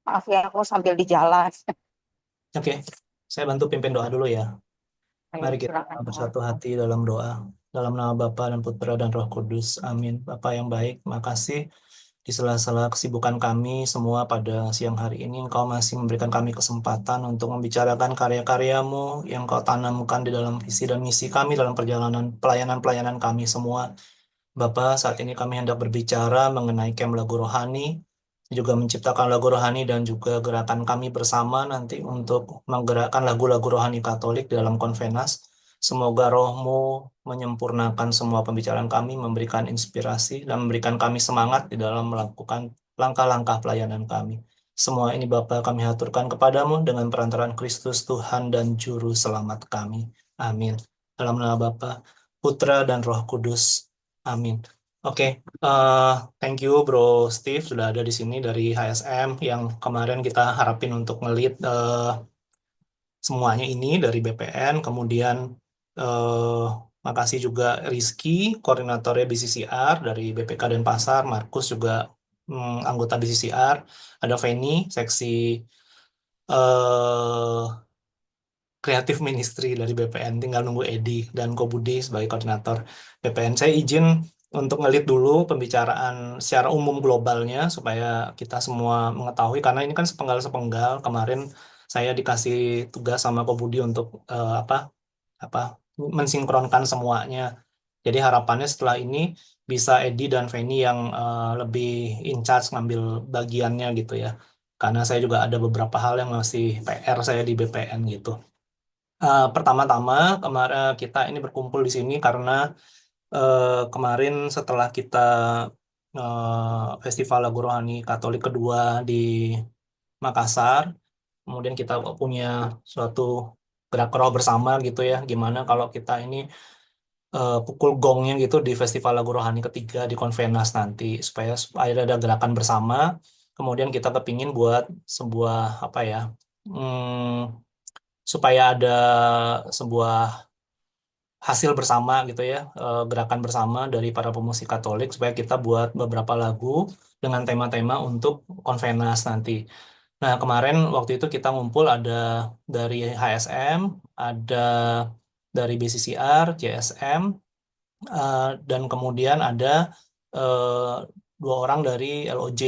Maaf ya, aku sambil di jalan. Oke, saya bantu pimpin doa dulu ya. Ayo, Mari kita silakan. bersatu hati dalam doa. Dalam nama Bapa dan Putra dan Roh Kudus. Amin. Bapa yang baik, makasih di sela-sela kesibukan kami semua pada siang hari ini. Engkau masih memberikan kami kesempatan untuk membicarakan karya-karyamu yang kau tanamkan di dalam visi dan misi kami dalam perjalanan pelayanan-pelayanan kami semua. Bapak, saat ini kami hendak berbicara mengenai camp lagu rohani, juga menciptakan lagu rohani dan juga gerakan kami bersama nanti untuk menggerakkan lagu-lagu rohani Katolik dalam konvenas. Semoga rohmu menyempurnakan semua pembicaraan kami, memberikan inspirasi, dan memberikan kami semangat di dalam melakukan langkah-langkah pelayanan kami. Semua ini Bapa kami haturkan kepadamu dengan perantaraan Kristus Tuhan dan Juru Selamat kami. Amin. Dalam nama Bapa, Putra dan Roh Kudus. Amin. Oke, thank you Bro Steve sudah ada di sini dari HSM yang kemarin kita harapin untuk ngelit semuanya ini dari BPN. Kemudian eh, makasih juga Rizky, koordinatornya BCCR dari BPK Denpasar, Markus juga anggota BCCR, ada Feni, seksi eh, Kreatif Ministry dari BPN, tinggal nunggu Edi dan Kobudi sebagai koordinator BPN. Saya izin untuk ngelit dulu pembicaraan secara umum globalnya supaya kita semua mengetahui karena ini kan sepenggal-sepenggal. Kemarin saya dikasih tugas sama Kobudi untuk apa apa mensinkronkan semuanya. Jadi harapannya setelah ini bisa Edi dan Feni yang lebih in charge ngambil bagiannya gitu ya. Karena saya juga ada beberapa hal yang masih PR saya di BPN gitu. Pertama-tama, kemarin kita ini berkumpul di sini karena kemarin setelah kita Festival Lagu Rohani Katolik kedua di Makassar, kemudian kita punya suatu gerak roh bersama gitu ya. Gimana kalau kita ini pukul gongnya gitu di Festival Lagu Rohani ketiga di Konvenas nanti supaya ada gerakan bersama. Kemudian kita kepingin buat sebuah apa ya? Supaya ada sebuah hasil bersama gitu ya, gerakan bersama dari para pemusik Katolik supaya kita buat beberapa lagu dengan tema-tema untuk konvenas nanti. Nah, kemarin waktu itu kita ngumpul ada dari HSM, ada dari BCCR, JSM, dan kemudian ada eh, dua orang dari LOJ,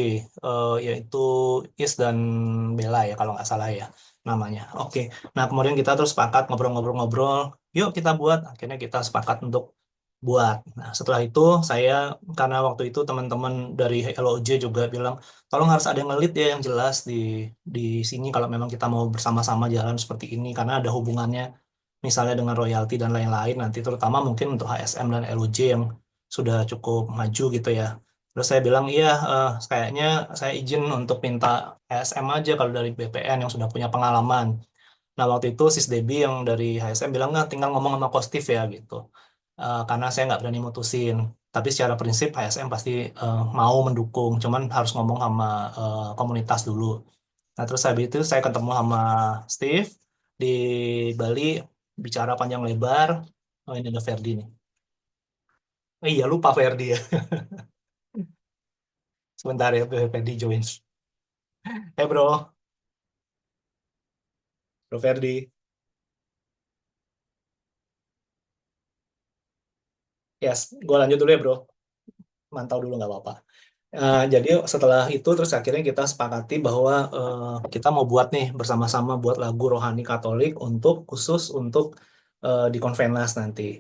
yaitu Is dan Bella ya kalau nggak salah ya namanya. Oke, nah kemudian kita terus sepakat ngobrol-ngobrol-ngobrol, yuk kita buat. Akhirnya kita sepakat untuk buat. Nah setelah itu saya karena waktu itu teman-teman dari LOJ juga bilang, tolong harus ada yang ngelit ya yang jelas di sini kalau memang kita mau bersama-sama jalan seperti ini karena ada hubungannya misalnya dengan royalti dan lain-lain nanti terutama mungkin untuk HSM dan LOJ yang sudah cukup maju gitu ya. Terus saya bilang iya kayaknya saya izin untuk minta HSM aja kalau dari BPN yang sudah punya pengalaman. Nah waktu itu Sis Debbie yang dari HSM bilang nggak tinggal ngomong sama Kostif ya gitu. Karena saya nggak berani mutusin. Tapi secara prinsip HSM pasti mau mendukung, cuman harus ngomong sama komunitas dulu. Nah, terus habis itu saya ketemu sama Steve di Bali, bicara panjang lebar. Oh, ini ada Ferdi nih. Oh, iya, lupa Ferdi ya. Sebentar ya, Ferdi join. Bro, Bro Ferdi. Yes, gue lanjut dulu ya, bro. Mantau dulu nggak apa-apa. Jadi setelah itu terus akhirnya kita sepakati bahwa kita mau buat nih bersama-sama buat lagu rohani Katolik untuk khusus untuk di Konvenas nanti.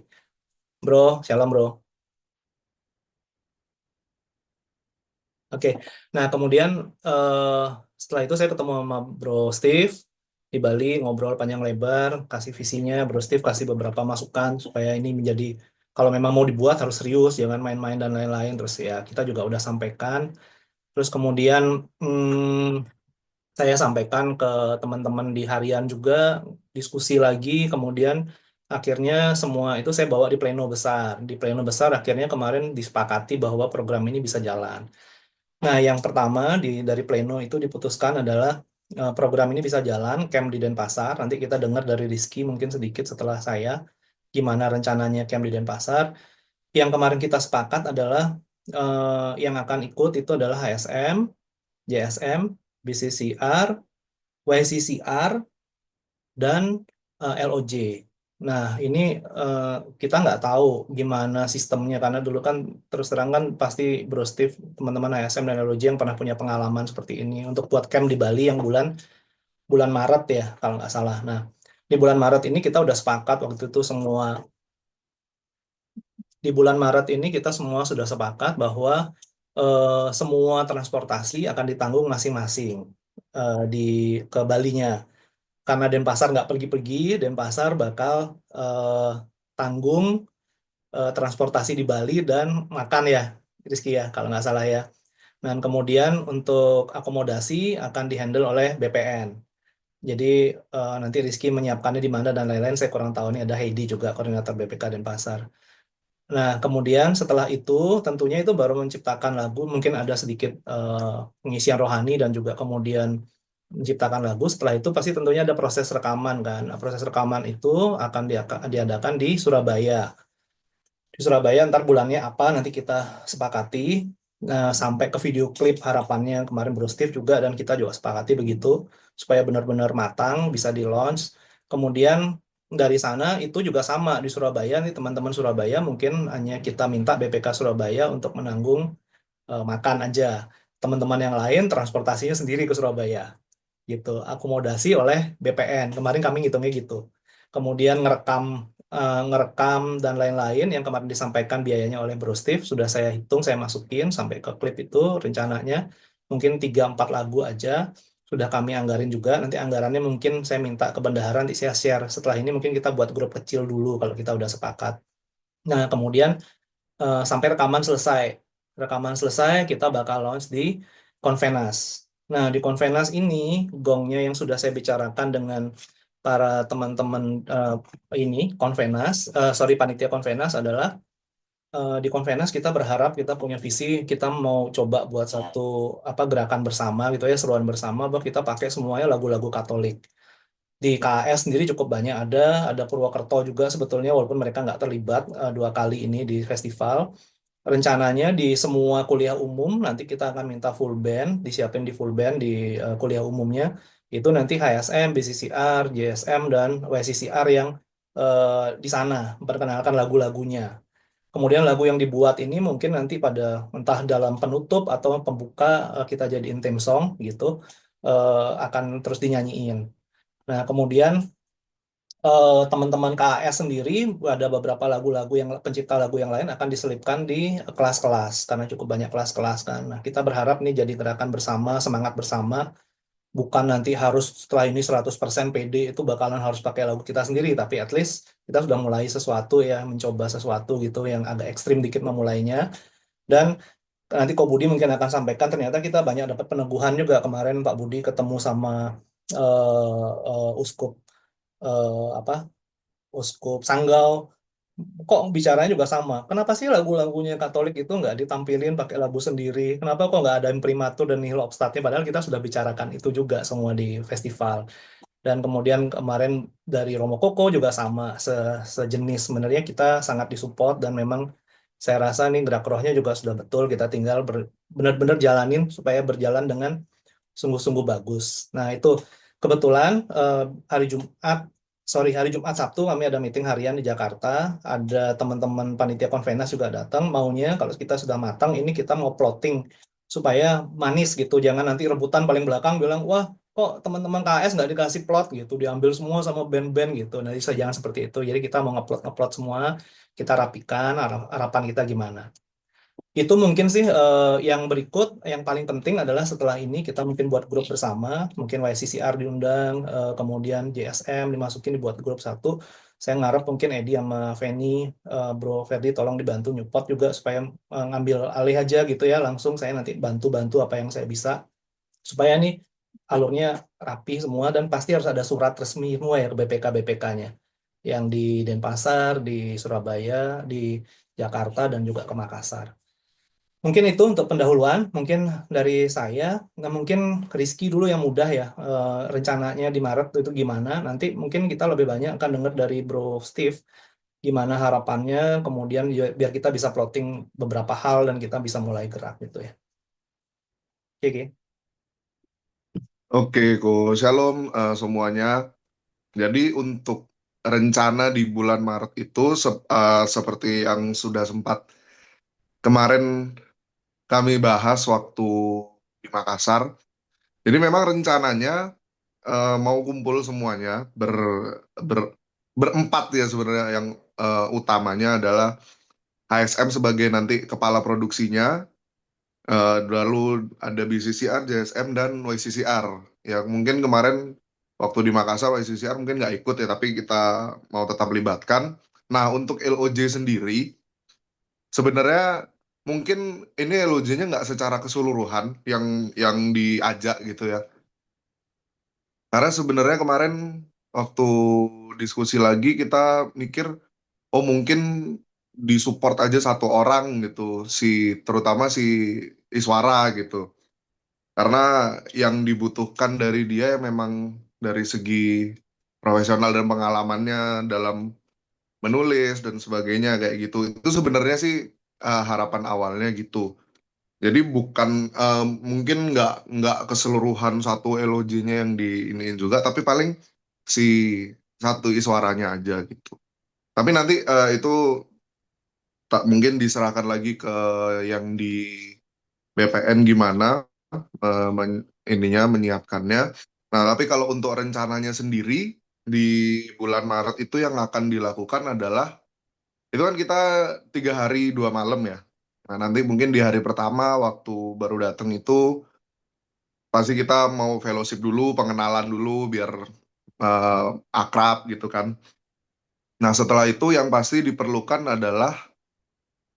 Bro, shalom bro. Oke, nah kemudian eh, setelah itu saya ketemu sama Bro Steve di Bali, ngobrol panjang lebar, kasih visinya, Bro Steve kasih beberapa masukan supaya ini menjadi, kalau memang mau dibuat harus serius, jangan main-main dan lain-lain. Terus ya kita juga udah sampaikan. Terus kemudian saya sampaikan ke teman-teman di harian juga, diskusi lagi, kemudian akhirnya semua itu saya bawa di pleno besar. Di pleno besar akhirnya kemarin disepakati bahwa program ini bisa jalan. Nah, yang pertama dari Pleno itu diputuskan adalah program ini bisa jalan, camp di Denpasar. Nanti kita dengar dari Rizky mungkin sedikit setelah saya gimana rencananya camp di Denpasar. Yang kemarin kita sepakat adalah yang akan ikut itu adalah HSM, JSM. BCCR, YCCR, dan LOJ. Nah, ini kita nggak tahu gimana sistemnya, karena dulu kan terus terang kan pasti Bro Steve, teman-teman ASM dan LOJ yang pernah punya pengalaman seperti ini untuk buat camp di Bali yang bulan bulan Maret ya, kalau nggak salah. Nah, di bulan Maret ini kita udah sepakat waktu itu semua, di bulan Maret ini kita semua sudah sepakat bahwa semua transportasi akan ditanggung masing-masing di ke Balinya. Karena Denpasar nggak pergi-pergi, Denpasar bakal eh, tanggung transportasi di Bali dan makan ya, Rizky ya, kalau nggak salah ya. Dan kemudian untuk akomodasi akan dihandle oleh BPN. Jadi nanti Rizky menyiapkannya di mana dan lain-lain, saya kurang tahu. Ini ada Heidi juga, koordinator BPK Denpasar. Nah, kemudian setelah itu tentunya itu baru menciptakan lagu, mungkin ada sedikit pengisian rohani dan juga kemudian menciptakan lagu. Setelah itu pasti tentunya ada proses rekaman kan. Nah, proses rekaman itu akan diadakan di Surabaya. Di Surabaya ntar bulannya apa nanti kita sepakati. Nah, sampai ke video klip harapannya kemarin Bro Steve juga dan kita juga sepakati begitu supaya benar-benar matang bisa di launch. Kemudian dari sana itu juga sama di Surabaya nih teman-teman Surabaya mungkin hanya kita minta BPK Surabaya untuk menanggung makan aja. Teman-teman yang lain transportasinya sendiri ke Surabaya gitu, akomodasi oleh BPN. Kemarin kami ngitungnya gitu. Kemudian ngerekam dan lain-lain yang kemarin disampaikan biayanya oleh Bro Steve sudah saya hitung, saya masukin sampai ke klip itu rencananya mungkin 3-4 lagu aja sudah kami anggarin juga. Nanti anggarannya mungkin saya minta ke bendahara nanti saya share. Setelah ini mungkin kita buat grup kecil dulu kalau kita udah sepakat. Nah, kemudian sampai rekaman selesai. Rekaman selesai, kita bakal launch di Konvenas. Nah, di Konvenas ini, gongnya yang sudah saya bicarakan dengan para teman-teman ini, Konvenas, sorry, panitia Konvenas adalah di Konvenas kita berharap kita punya visi, kita mau coba buat satu apa gerakan bersama gitu ya, seruan bersama, bahwa kita pakai semuanya lagu-lagu Katolik. Di KS sendiri cukup banyak ada Purwokerto juga sebetulnya walaupun mereka nggak terlibat 2 kali ini di festival. Rencananya di semua kuliah umum nanti kita akan minta full band, disiapin di full band di kuliah umumnya. Itu nanti HSM, BCCR, JSM, dan YCCR yang di sana memperkenalkan lagu-lagunya. Kemudian lagu yang dibuat ini mungkin nanti pada entah dalam penutup atau pembuka kita jadiin theme song gitu, akan terus dinyanyiin. Nah, kemudian teman-teman KAS sendiri ada beberapa lagu-lagu yang pencipta lagu yang lain akan diselipkan di kelas-kelas karena cukup banyak kelas-kelas kan. Nah, kita berharap nih jadi gerakan bersama, semangat bersama, bukan nanti harus setelah ini 100% PD itu bakalan harus pakai lagu kita sendiri, tapi at least kita sudah mulai sesuatu ya, mencoba sesuatu gitu yang agak ekstrim dikit memulainya. Dan nanti Kok Budi mungkin akan sampaikan ternyata kita banyak dapat peneguhan juga kemarin Pak Budi ketemu sama uskup apa Uskup Sanggau, kok bicaranya juga sama. Kenapa sih lagu-lagunya Katolik itu nggak ditampilin pakai lagu sendiri? Kenapa kok nggak ada imprimatur dan nihil obstatnya? Padahal kita sudah bicarakan itu juga semua di festival. Dan kemudian kemarin dari Romo Koko juga sama, sejenis. Sebenarnya kita sangat disupport dan memang saya rasa nih gerak rohnya juga sudah betul. Kita tinggal benar-benar jalanin supaya berjalan dengan sungguh-sungguh bagus. Nah, itu kebetulan hari Jumat, sorry hari Jumat Sabtu kami ada meeting harian di Jakarta. Ada teman-teman panitia konvenas juga datang. Maunya kalau kita sudah matang, ini kita mau plotting supaya manis gitu. Jangan nanti rebutan paling belakang bilang, wah kok teman-teman KS nggak dikasih plot gitu, diambil semua sama band-band gitu. Nanti jangan seperti itu. Jadi kita mau ngeplot semua, kita rapikan harapan kita gimana. Itu mungkin sih yang berikut, yang paling penting adalah setelah ini kita mungkin buat grup bersama, mungkin YCCR diundang, kemudian JSM dimasukin dibuat grup satu. Saya ngarep mungkin Edi sama Feni, Bro Ferdi tolong dibantu nyupport juga supaya ngambil alih aja gitu ya, langsung saya nanti bantu-bantu apa yang saya bisa supaya nih alurnya rapi semua dan pasti harus ada surat resmi semua ya ke BPK-BPK-nya yang di Denpasar, di Surabaya, di Jakarta dan juga ke Makassar. Mungkin itu untuk pendahuluan, mungkin dari saya, nggak mungkin Rizky dulu yang mudah ya, rencananya di Maret itu gimana, nanti mungkin kita lebih banyak akan dengar dari Bro Steve, gimana harapannya, kemudian biar kita bisa plotting beberapa hal dan kita bisa mulai gerak gitu ya. Oke, oke. Oke, Shalom semuanya. Jadi untuk rencana di bulan Maret itu seperti yang sudah sempat kemarin kami bahas waktu di Makassar. Jadi memang rencananya mau kumpul semuanya ber- berempat ya sebenarnya yang utamanya adalah HSM sebagai nanti kepala produksinya, lalu ada BCCR, JSM, dan YCCR. Ya mungkin kemarin waktu di Makassar YCCR mungkin nggak ikut ya, tapi kita mau tetap libatkan. Nah untuk LOJ sendiri, sebenarnya mungkin ini LOJ-nya nggak secara keseluruhan yang diajak gitu ya. Karena sebenarnya kemarin waktu diskusi lagi kita mikir, oh mungkin disupport aja satu orang gitu, terutama si Iswara gitu. Karena yang dibutuhkan dari dia ya memang dari segi profesional dan pengalamannya dalam menulis dan sebagainya kayak gitu. Itu sebenarnya sih harapan awalnya gitu. Jadi bukan mungkin nggak keseluruhan satu LOJ-nya yang diiniin juga, tapi paling si satu iswaranya aja gitu. Tapi nanti itu tak mungkin diserahkan lagi ke yang di BPN gimana ininya menyiapkannya. Nah, tapi kalau untuk rencananya sendiri di bulan Maret itu yang akan dilakukan adalah itu kan kita 3 hari 2 malam ya. Nah, nanti mungkin di hari pertama waktu baru datang itu pasti kita mau fellowship dulu, pengenalan dulu biar eh, akrab gitu kan. Nah, setelah itu yang pasti diperlukan adalah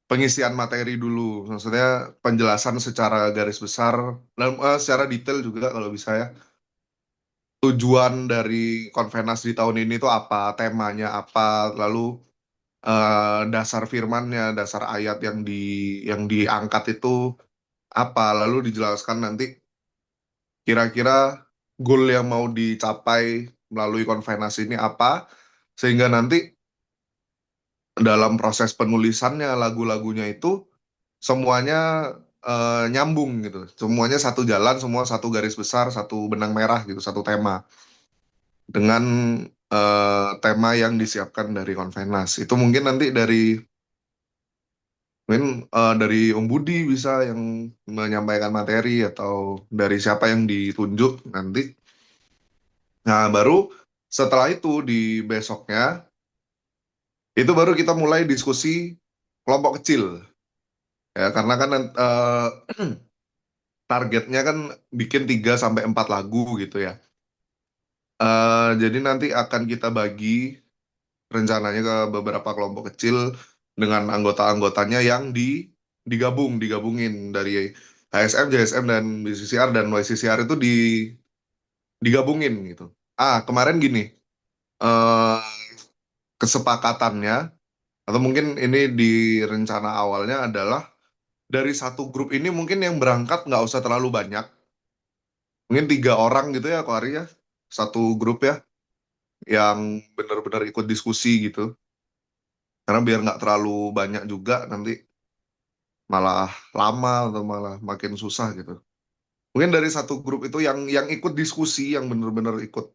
pengisian materi dulu. Maksudnya penjelasan secara garis besar dan secara detail juga kalau bisa ya. Tujuan dari Konvenas di tahun ini tuh apa, temanya apa, lalu dasar firmannya, dasar ayat yang diangkat itu apa, lalu dijelaskan nanti kira-kira goal yang mau dicapai melalui Konvenas ini apa, sehingga nanti dalam proses penulisannya lagu-lagunya itu semuanya nyambung gitu, semuanya satu jalan, semua satu garis besar, satu benang merah gitu, satu tema dengan tema yang disiapkan dari Konvenas. Itu mungkin nanti dari Om Budi bisa yang menyampaikan materi atau dari siapa yang ditunjuk nanti. Nah, baru setelah itu di besoknya itu baru kita mulai diskusi kelompok kecil ya karena kan targetnya kan bikin 3 sampai 4 lagu gitu ya. Jadi nanti akan kita bagi rencananya ke beberapa kelompok kecil dengan anggota-anggotanya yang digabungin dari HSM, JSM dan BCCR dan YCCR itu digabungin gitu. Kemarin gini, eh, kesepakatannya atau mungkin ini di rencana awalnya adalah dari satu grup ini mungkin yang berangkat nggak usah terlalu banyak, mungkin 3 orang gitu ya, Ko Ari ya, satu grup ya, yang benar-benar ikut diskusi gitu. Karena biar nggak terlalu banyak juga nanti malah lama atau malah makin susah gitu. Mungkin dari satu grup itu yang ikut diskusi, yang benar-benar ikut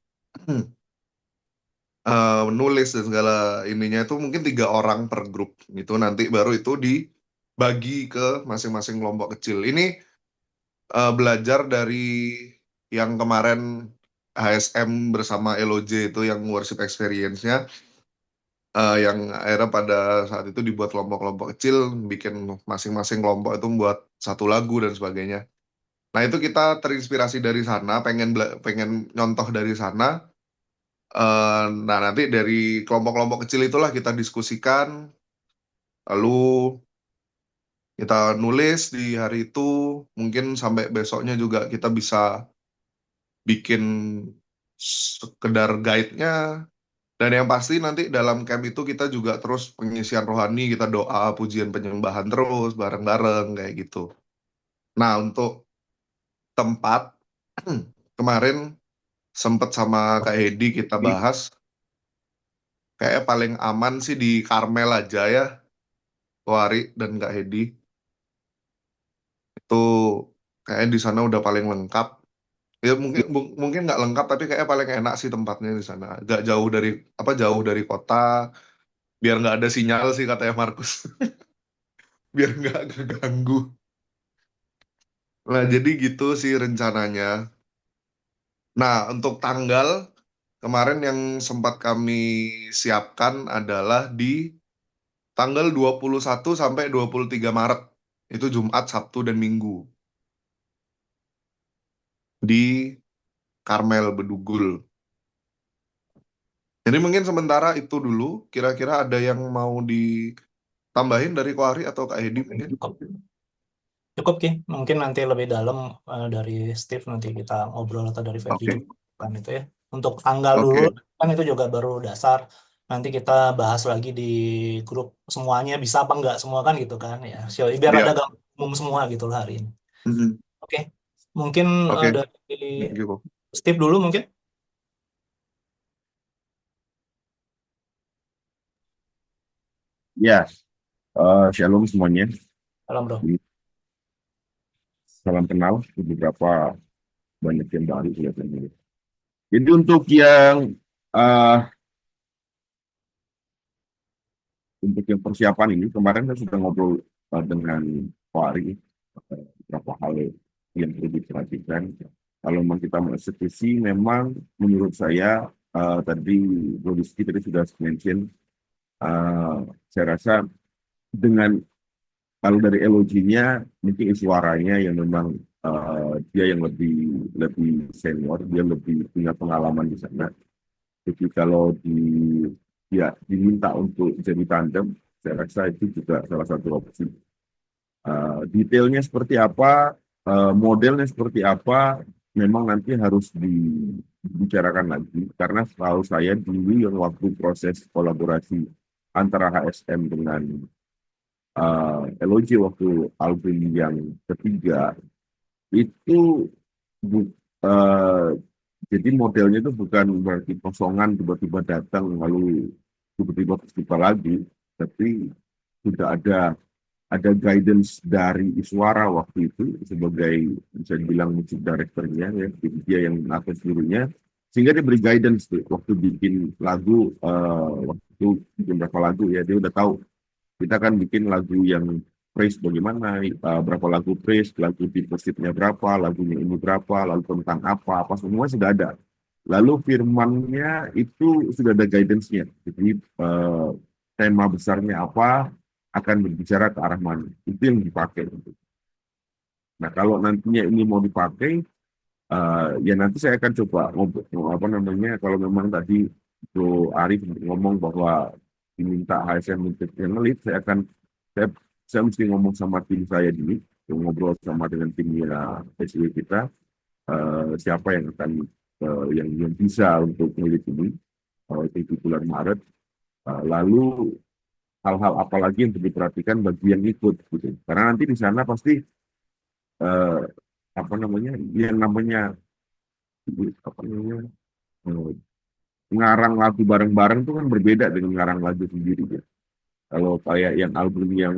nulis dan segala ininya itu mungkin 3 orang per grup gitu. Nanti baru itu dibagi ke masing-masing kelompok kecil. Ini belajar dari yang kemarin HSM bersama LOJ itu yang worship experience-nya, yang akhirnya pada saat itu dibuat kelompok-kelompok kecil, bikin masing-masing kelompok itu membuat satu lagu dan sebagainya. Nah itu kita terinspirasi dari sana, pengen nyontoh dari sana. Nah nanti dari kelompok-kelompok kecil itulah kita diskusikan, lalu kita nulis di hari itu, mungkin sampai besoknya juga kita bisa bikin sekedar guide-nya. Dan yang pasti nanti dalam camp itu kita juga terus pengisian rohani, kita doa, pujian penyembahan terus bareng-bareng kayak gitu. Nah untuk tempat, kemarin sempet sama Kak Hedi kita bahas, kayak paling aman sih di Karmel aja ya, Wari dan Kak Hedi. Itu kayaknya di sana udah paling lengkap. Ya mungkin nggak lengkap tapi kayaknya paling enak sih tempatnya di sana. Nggak jauh dari kota, biar nggak ada sinyal sih katanya Markus. Biar nggak keganggu. Nah, jadi gitu sih rencananya. Nah, untuk tanggal kemarin yang sempat kami siapkan adalah di tanggal 21 sampai 23 Maret. Itu Jumat, Sabtu, dan Minggu di Karmel Bedugul. Jadi mungkin sementara itu dulu. Kira-kira ada yang mau ditambahin dari Ko Ari atau Kak Hedi mungkin? Cukup. Cukup, Ki. Mungkin nanti lebih dalam dari Steve nanti kita ngobrol atau dari Febri Oke, juga kan itu ya. Untuk tanggal dulu oke. kan itu juga baru dasar. Nanti kita bahas lagi di grup semuanya bisa apa enggak semua kan gitu kan ya. So, biar ada Iya. gambaran umum semua gitu lah hari ini. Mhm. Oke. Mungkin Oke, dari thank you, Ko. Steve dulu mungkin. Ya, shalom semuanya. Salam, Bro. Salam kenal. Beberapa banyak yang baru kelihatannya. Jadi eh, untuk yang persiapan ini kemarin saya sudah ngobrol dengan Pak Ari beberapa hal yang perlu diperhatikan. Kalau memang kita mengeksekusi, memang menurut saya tadi Bro Rizky tadi sudah mention, eh, saya rasa dengan kalau dari LOG-nya mungkin suaranya yang memang dia yang lebih lebih senior, dia lebih punya pengalaman di sana. Jadi kalau ya diminta untuk jadi tandem, saya rasa itu juga salah satu opsi. Detailnya seperti apa, modelnya seperti apa, memang nanti harus dibicarakan lagi. Karena setahu saya dulu yang waktu proses kolaborasi antara HSM dengan LOG waktu album yang ketiga itu bu- eh, jadi modelnya itu bukan berarti kosongan tiba-tiba datang lalu tiba-tiba festival lagi, tapi sudah ada guidance dari Iswara waktu itu sebagai bisa dibilang musik directornya ya, jadi dia yang mengatur seluruhnya sehingga dia beri guidance tuh waktu bikin lagu waktu bikin berapa lagu ya dia udah tahu kita kan bikin lagu yang praise bagaimana, berapa lagu praise, lagu depositnya berapa, lagunya ini berapa, lalu tentang apa semua sudah ada. Lalu firmannya itu sudah ada guidance-nya. Jadi tema besarnya apa, akan berbicara ke arah mana. Itu yang dipakai. Nah kalau nantinya ini mau dipakai, ya nanti saya akan coba ngobrol apa namanya kalau memang tadi Bro Arif ngomong bahwa diminta HSM untuk yang lead, saya saya mesti ngomong sama tim saya dulu, ngobrol sama dengan timnya SW kita, siapa yang akan yang bisa untuk ngelit ini di bulan Maret. Lalu hal-hal apa lagi yang perlu diperhatikan bagi yang ikut gitu. Karena nanti di sana pasti eh, apa namanya yang namanya apa namanya eh, ngarang lagu bareng-bareng itu kan berbeda dengan ngarang lagu sendiri ya. Kalau kayak yang album yang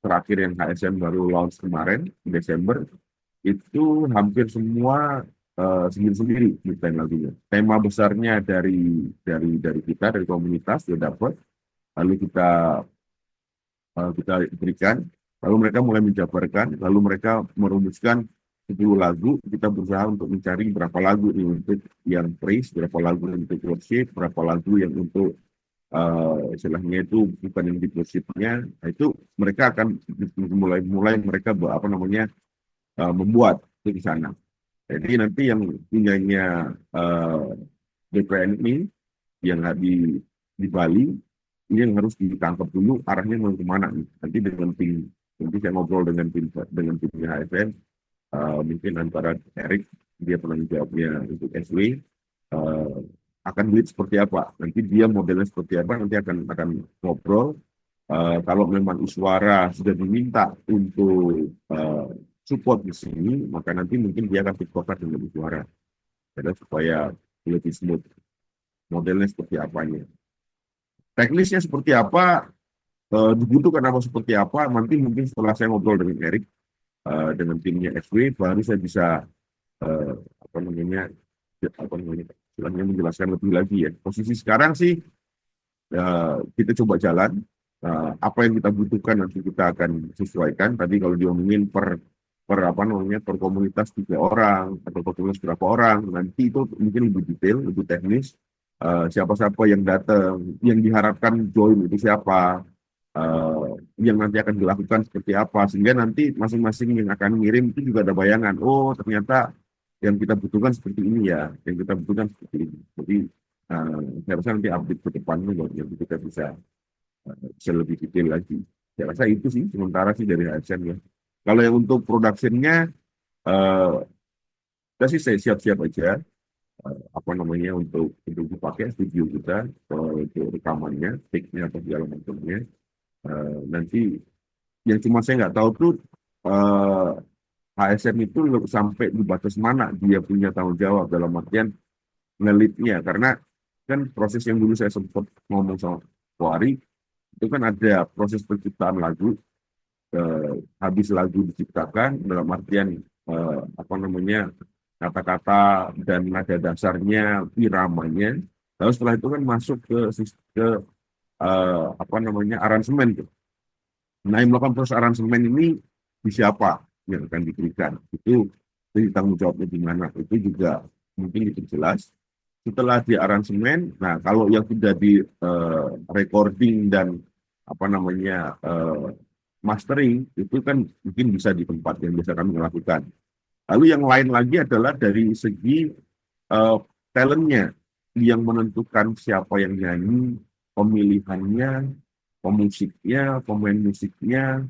terakhir yang HSM baru launch kemarin Desember itu hampir semua sendiri-sendiri desain lagunya. Tema besarnya dari kita dari komunitas ya dapat, lalu kita berikan, lalu mereka mulai menjabarkan, lalu mereka merumuskan 10 lagu, kita berusaha untuk mencari berapa lagu nih untuk yang praise, berapa lagu untuk worship, berapa lagu yang untuk istilahnya itu bukan yang di worship-nya. Nah, itu mereka akan mulai mereka apa namanya membuat itu di sana. Jadi nanti yang punyanya DPN ini yang di Bali ini yang harus ditangkap dulu arahnya mau kemana nih. Nanti saya ngobrol dengan timnya HFN, mungkin antara Erik dia penanggung jawabnya untuk SW, akan duit seperti apa nanti dia modelnya seperti apa nanti akan ngobrol. Kalau memang Iswara sudah diminta untuk support di sini, maka nanti mungkin dia akan tiktokan dengan Iswara supaya lebih smooth modelnya seperti apanya. Teknisnya seperti apa, dibutuhkan apa seperti apa, nanti mungkin setelah saya ngobrol dengan Erik, dengan timnya SW, baru saya bisa apa namanya istilahnya menjelaskan lebih lagi ya. Posisi sekarang sih kita coba jalan. Apa yang kita butuhkan nanti kita akan sesuaikan. Tadi kalau diomongin per apa namanya per komunitas 3 orang atau per komunitas berapa orang, nanti itu mungkin lebih detail, lebih teknis. Siapa-siapa yang datang, yang diharapkan join itu siapa, yang nanti akan dilakukan seperti apa, sehingga nanti masing-masing yang akan ngirim itu juga ada bayangan. Oh, ternyata yang kita butuhkan seperti ini ya, yang kita butuhkan seperti ini. Jadi saya rasa nanti update ke depannya baru kita bisa lebih detail lagi. Saya rasa itu sih sementara sih dari ASN ya. Kalau yang untuk productionnya, kita sih saya siap-siap aja apa namanya untuk dipakai studio kita untuk rekamannya, take-nya atau segala macamnya. Nanti yang cuma saya nggak tahu tuh HSM itu sampai di batas mana dia punya tanggung jawab dalam artian ngelitnya, karena kan proses yang dulu saya sempat ngomong sama Wari itu kan ada proses penciptaan lagu, habis lagu diciptakan dalam artian apa namanya kata-kata dan nada dasarnya, iramanya, lalu setelah itu kan masuk ke apa namanya aransemen tuh. Nah, yang melakukan proses aransemen ini di siapa yang akan diberikan itu tanggung jawabnya di mana, itu juga mungkin itu jelas. Setelah di aransemen, nah kalau yang sudah di recording dan apa namanya mastering itu kan mungkin bisa di tempat yang biasa kami lakukan. Lalu yang lain lagi adalah dari segi talentnya yang menentukan siapa yang nyanyi, pemilihannya, pemusiknya, pemain musiknya,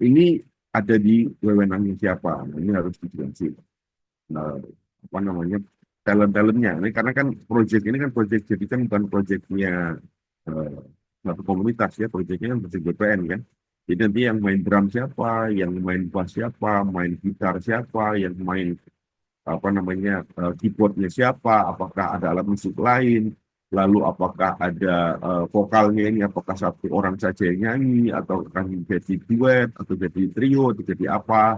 ini ada di wewenangnya siapa. Nah, ini harus dijelasin. Nah, apa namanya talent-talentnya. Ini karena kan proyek ini kan proyek, jadi kan bukan proyeknya satu komunitas ya, proyeknya kan proyek BPN kan. Jadi nanti yang main drum siapa, yang main bass siapa, main gitar siapa, yang main apa namanya keyboardnya siapa, apakah ada alat musik lain, lalu apakah ada vokalnya ini, apakah satu orang saja yang nyanyi, atau akan jadi duet, atau jadi trio, atau jadi apa.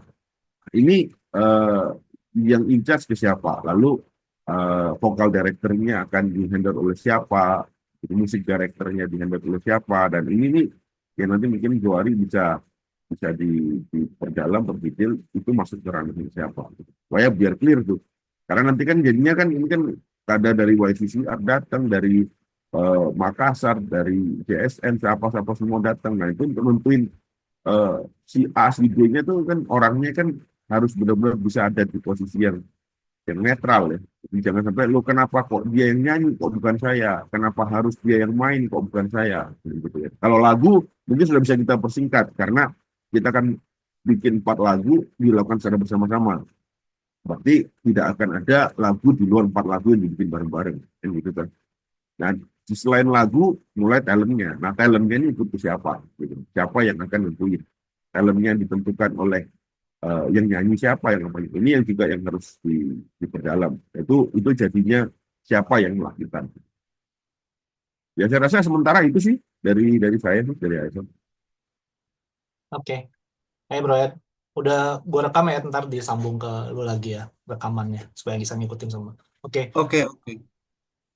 Ini yang in charge ke siapa, lalu vokal directornya akan dihandle oleh siapa, musik directornya dihandle oleh siapa, dan ini nih ya nanti mungkin Johari bisa diperdalam, berdetail itu masuk ke ranahnya siapa, supaya biar clear tuh. Karena nanti kan jadinya kan ini kan ada dari YCCR datang, dari Makassar, dari JSN, siapa-siapa semua datang. Nah itu untuk nentuin si A, si B-nya tuh kan orangnya kan harus benar-benar bisa ada di posisi yang netral ya. Jadi jangan sampai lo kenapa kok dia yang nyanyi kok bukan saya, kenapa harus dia yang main kok bukan saya, gitu ya. Kalau lagu mungkin sudah bisa kita persingkat karena kita akan bikin 4 lagu dilakukan secara bersama-sama. Berarti tidak akan ada lagu di luar 4 lagu yang dibikin bareng-bareng, gitu kan. Nah, selain lagu mulai talentnya. Nah, talentnya ini ikut siapa? Gitu. Siapa yang akan nentuin? Talentnya ditentukan oleh yang nyanyi siapa, yang apa ini yang juga yang harus diperdalam. Itu jadinya siapa yang melakukan. Ya saya rasa sementara itu sih dari saya sih, dari ASN. Oke. Bro Ed, udah gue rekam ya, ntar disambung ke lu lagi ya rekamannya supaya bisa ngikutin semua. Oke. Oke.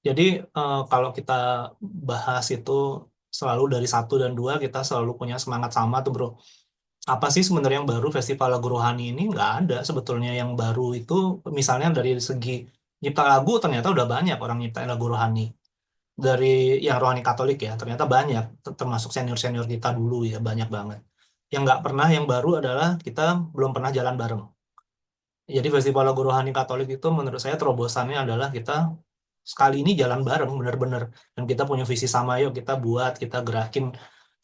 Jadi kalau kita bahas itu selalu dari 1 dan 2 kita selalu punya semangat sama tuh bro. Apa sih sebenarnya yang baru Festival Lagu Rohani ini? Nggak ada sebetulnya yang baru itu. Misalnya dari segi nyipta lagu ternyata udah banyak orang nyiptain lagu rohani. Dari yang rohani Katolik ya, ternyata banyak. Termasuk senior-senior kita dulu ya, banyak banget. Yang nggak pernah, yang baru adalah kita belum pernah jalan bareng. Jadi Festival Lagu Rohani Katolik itu menurut saya terobosannya adalah kita sekali ini jalan bareng benar-benar. Dan kita punya visi sama, yuk kita buat, kita gerakin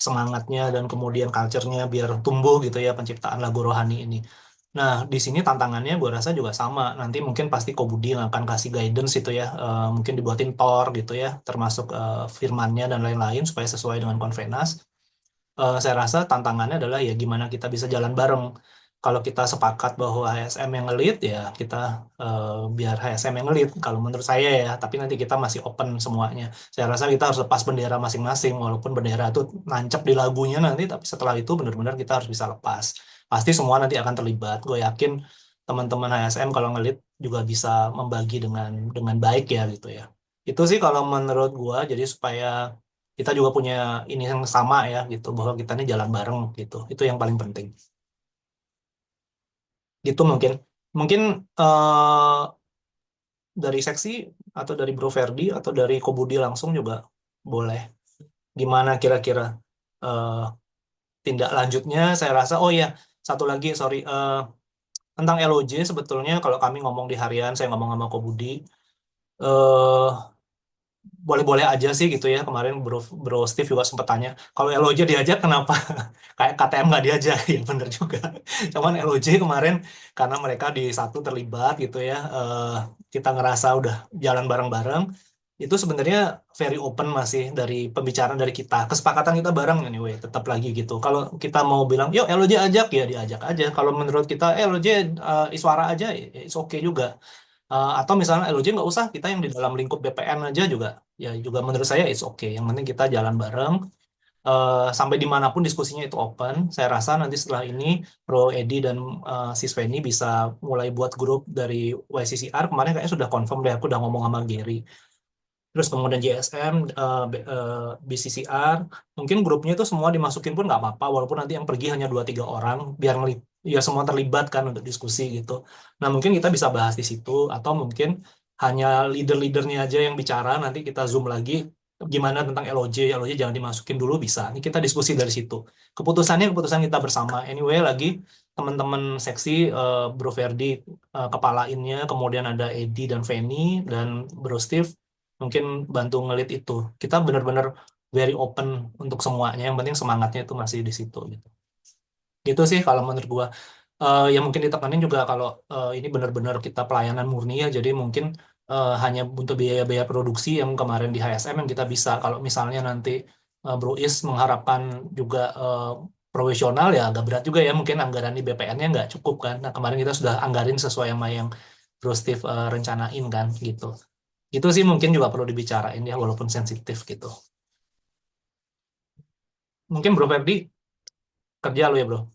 semangatnya dan kemudian culture-nya biar tumbuh gitu ya penciptaan lagu rohani ini. Nah, di sini tantangannya gue rasa juga sama. Nanti mungkin pasti Kobudi akan kasih guidance itu ya, mungkin dibuatin tor gitu ya, termasuk firmannya dan lain-lain supaya sesuai dengan Konvenas. Saya rasa tantangannya adalah ya gimana kita bisa jalan bareng. Kalau kita sepakat bahwa HSM yang nge-lead ya kita biar HSM yang nge-lead kalau menurut saya ya, tapi nanti kita masih open semuanya. Saya rasa kita harus lepas bendera masing-masing walaupun bendera itu nancep di lagunya nanti, tapi setelah itu benar-benar kita harus bisa lepas. Pasti semua nanti akan terlibat. Gue yakin teman-teman HSM kalau ngelit juga bisa membagi dengan baik ya gitu ya. Itu sih kalau menurut gua, jadi supaya kita juga punya ini yang sama ya gitu, bahwa kita ini jalan bareng gitu. Itu yang paling penting. Gitu mungkin. Mungkin dari seksi atau dari Bro Ferdi atau dari Kobudi langsung juga boleh. Gimana kira-kira eh, tindak lanjutnya? Saya rasa, oh iya, satu lagi, sorry, tentang LOJ sebetulnya kalau kami ngomong di harian, saya ngomong sama Kobudi, eh boleh-boleh aja sih gitu ya. Kemarin Bro Steve juga sempat tanya, kalau LOJ diajak kenapa kayak KTM nggak diajak? Ya bener juga. Cuman LOJ kemarin karena mereka di satu terlibat gitu ya, kita ngerasa udah jalan bareng-bareng. Itu sebenarnya very open masih dari pembicaraan dari kita. Kesepakatan kita bareng anyway, tetap lagi gitu. Kalau kita mau bilang, yuk LOJ ajak, ya diajak aja. Kalau menurut kita, LOJ Iswara aja, it's okay juga. Atau misalnya LOJ nggak usah, kita yang di dalam lingkup BPN aja juga, ya juga menurut saya it's okay. Yang penting kita jalan bareng, sampai dimanapun diskusinya itu open. Saya rasa nanti setelah ini Bro Edi dan si Svenny bisa mulai buat grup dari YCCR. Kemarin kayaknya sudah confirm deh, aku udah ngomong sama Gary. Terus kemudian JSM, BCCR, mungkin grupnya itu semua dimasukin pun nggak apa-apa, walaupun nanti yang pergi hanya 2-3 orang, biar ya semua terlibat kan untuk diskusi gitu. Nah mungkin kita bisa bahas di situ, atau mungkin hanya leader-leadernya aja yang bicara, nanti kita zoom lagi, gimana tentang LOJ jangan dimasukin dulu bisa. Ini kita diskusi dari situ. Keputusannya keputusan kita bersama. Anyway lagi, teman-teman seksi, Bro Ferdi kepalainnya, kemudian ada Edi dan Feni, dan Bro Steve, mungkin bantu ngelit itu. Kita benar-benar very open untuk semuanya. Yang penting semangatnya itu masih di situ gitu. Gitu sih kalau menurut gua. Yang mungkin ditekanin juga kalau ini benar-benar kita pelayanan murni ya. Jadi mungkin hanya untuk biaya-biaya produksi yang kemarin di HSM yang kita bisa. Kalau misalnya nanti Bro Is mengharapkan juga profesional ya agak berat juga ya. Mungkin anggaran di BPN-nya nggak cukup kan. Nah kemarin kita sudah anggarin sesuai sama yang Bro Steve rencanain kan gitu. Itu sih mungkin juga perlu dibicarain ya, walaupun sensitif gitu. Mungkin Bro Ferdi, kerja lo ya bro.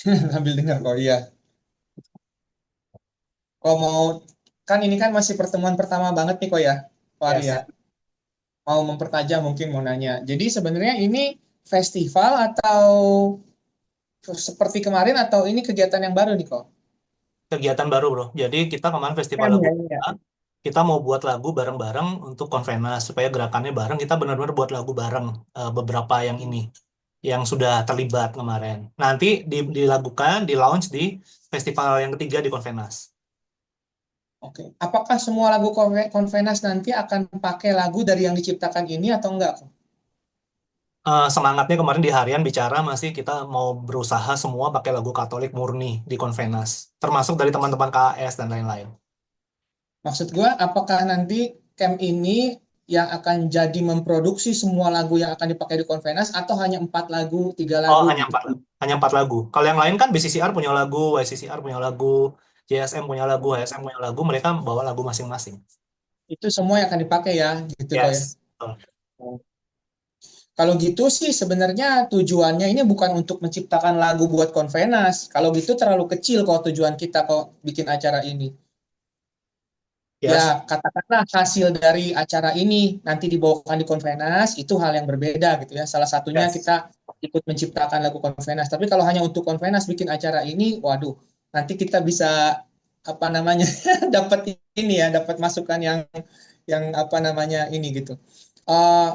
Sambil dengar kok, iya. Kok mau, kan ini kan masih pertemuan pertama banget nih kok ya, Pak Ari ya. Yes. Mau mempertajam mungkin mau nanya. Jadi sebenarnya ini festival atau seperti kemarin atau ini kegiatan yang baru nih kok? Kegiatan baru bro. Jadi kita kemarin festival Kan lagu, ya, iya. kita mau buat lagu bareng-bareng untuk Konvenas, supaya gerakannya bareng, kita benar-benar buat lagu bareng, beberapa yang ini, yang sudah terlibat kemarin. Nanti dilakukan, di launch di festival yang ketiga di Konvenas. Oke. Apakah semua lagu Konvenas nanti akan pakai lagu dari yang diciptakan ini atau enggak kok? Semangatnya kemarin di harian bicara masih kita mau berusaha semua pakai lagu Katolik murni di Konvenas, termasuk dari teman-teman KAS dan lain-lain. Maksud gua, apakah nanti camp ini yang akan jadi memproduksi semua lagu yang akan dipakai di Konvenas atau hanya 4 lagu, 3 lagu Hanya gitu? 4 lagu. Hanya 4 lagu. Kalau yang lain kan BCCR punya lagu, YCCR punya lagu, JSM punya lagu, HSM punya lagu, mereka bawa lagu masing-masing. Itu semua yang akan dipakai ya, gitu kok ya. Yes. Betul. Kalau gitu sih sebenarnya tujuannya ini bukan untuk menciptakan lagu buat Konvenas. Kalau gitu terlalu kecil kok tujuan kita kok bikin acara ini. Yes. Ya, katakanlah hasil dari acara ini nanti dibawakan di Konvenas, itu hal yang berbeda gitu ya. Salah satunya Yes. kita ikut menciptakan lagu Konvenas. Tapi kalau hanya untuk Konvenas bikin acara ini, waduh, nanti kita bisa apa namanya dapat ini ya, dapat masukan yang apa namanya ini gitu. Eh,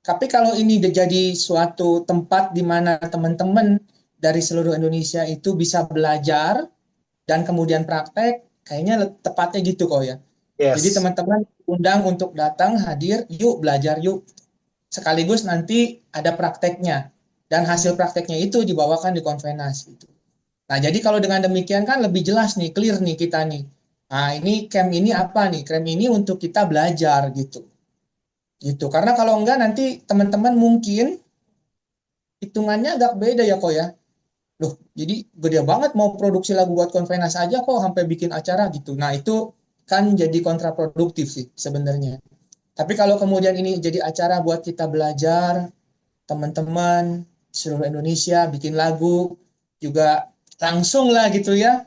tapi kalau ini jadi suatu tempat di mana teman-teman dari seluruh Indonesia itu bisa belajar dan kemudian praktek, kayaknya tepatnya gitu kok ya. Jadi Yes. teman-teman undang untuk datang, hadir, yuk belajar yuk. Sekaligus nanti ada prakteknya. Dan hasil prakteknya itu dibawakan di Konvenas. Gitu. Nah, jadi kalau dengan demikian kan lebih jelas nih, clear nih kita nih. Nah, ini camp ini apa nih? Camp ini untuk kita belajar gitu. Gitu. Karena kalau enggak nanti teman-teman mungkin hitungannya agak beda ya kok ya. Loh, jadi gede banget mau produksi lagu buat Konvenas aja kok sampai bikin acara gitu. Nah, itu kan jadi kontraproduktif sih sebenarnya. Tapi kalau kemudian ini jadi acara buat kita belajar, teman-teman seluruh Indonesia bikin lagu juga langsung lah gitu ya.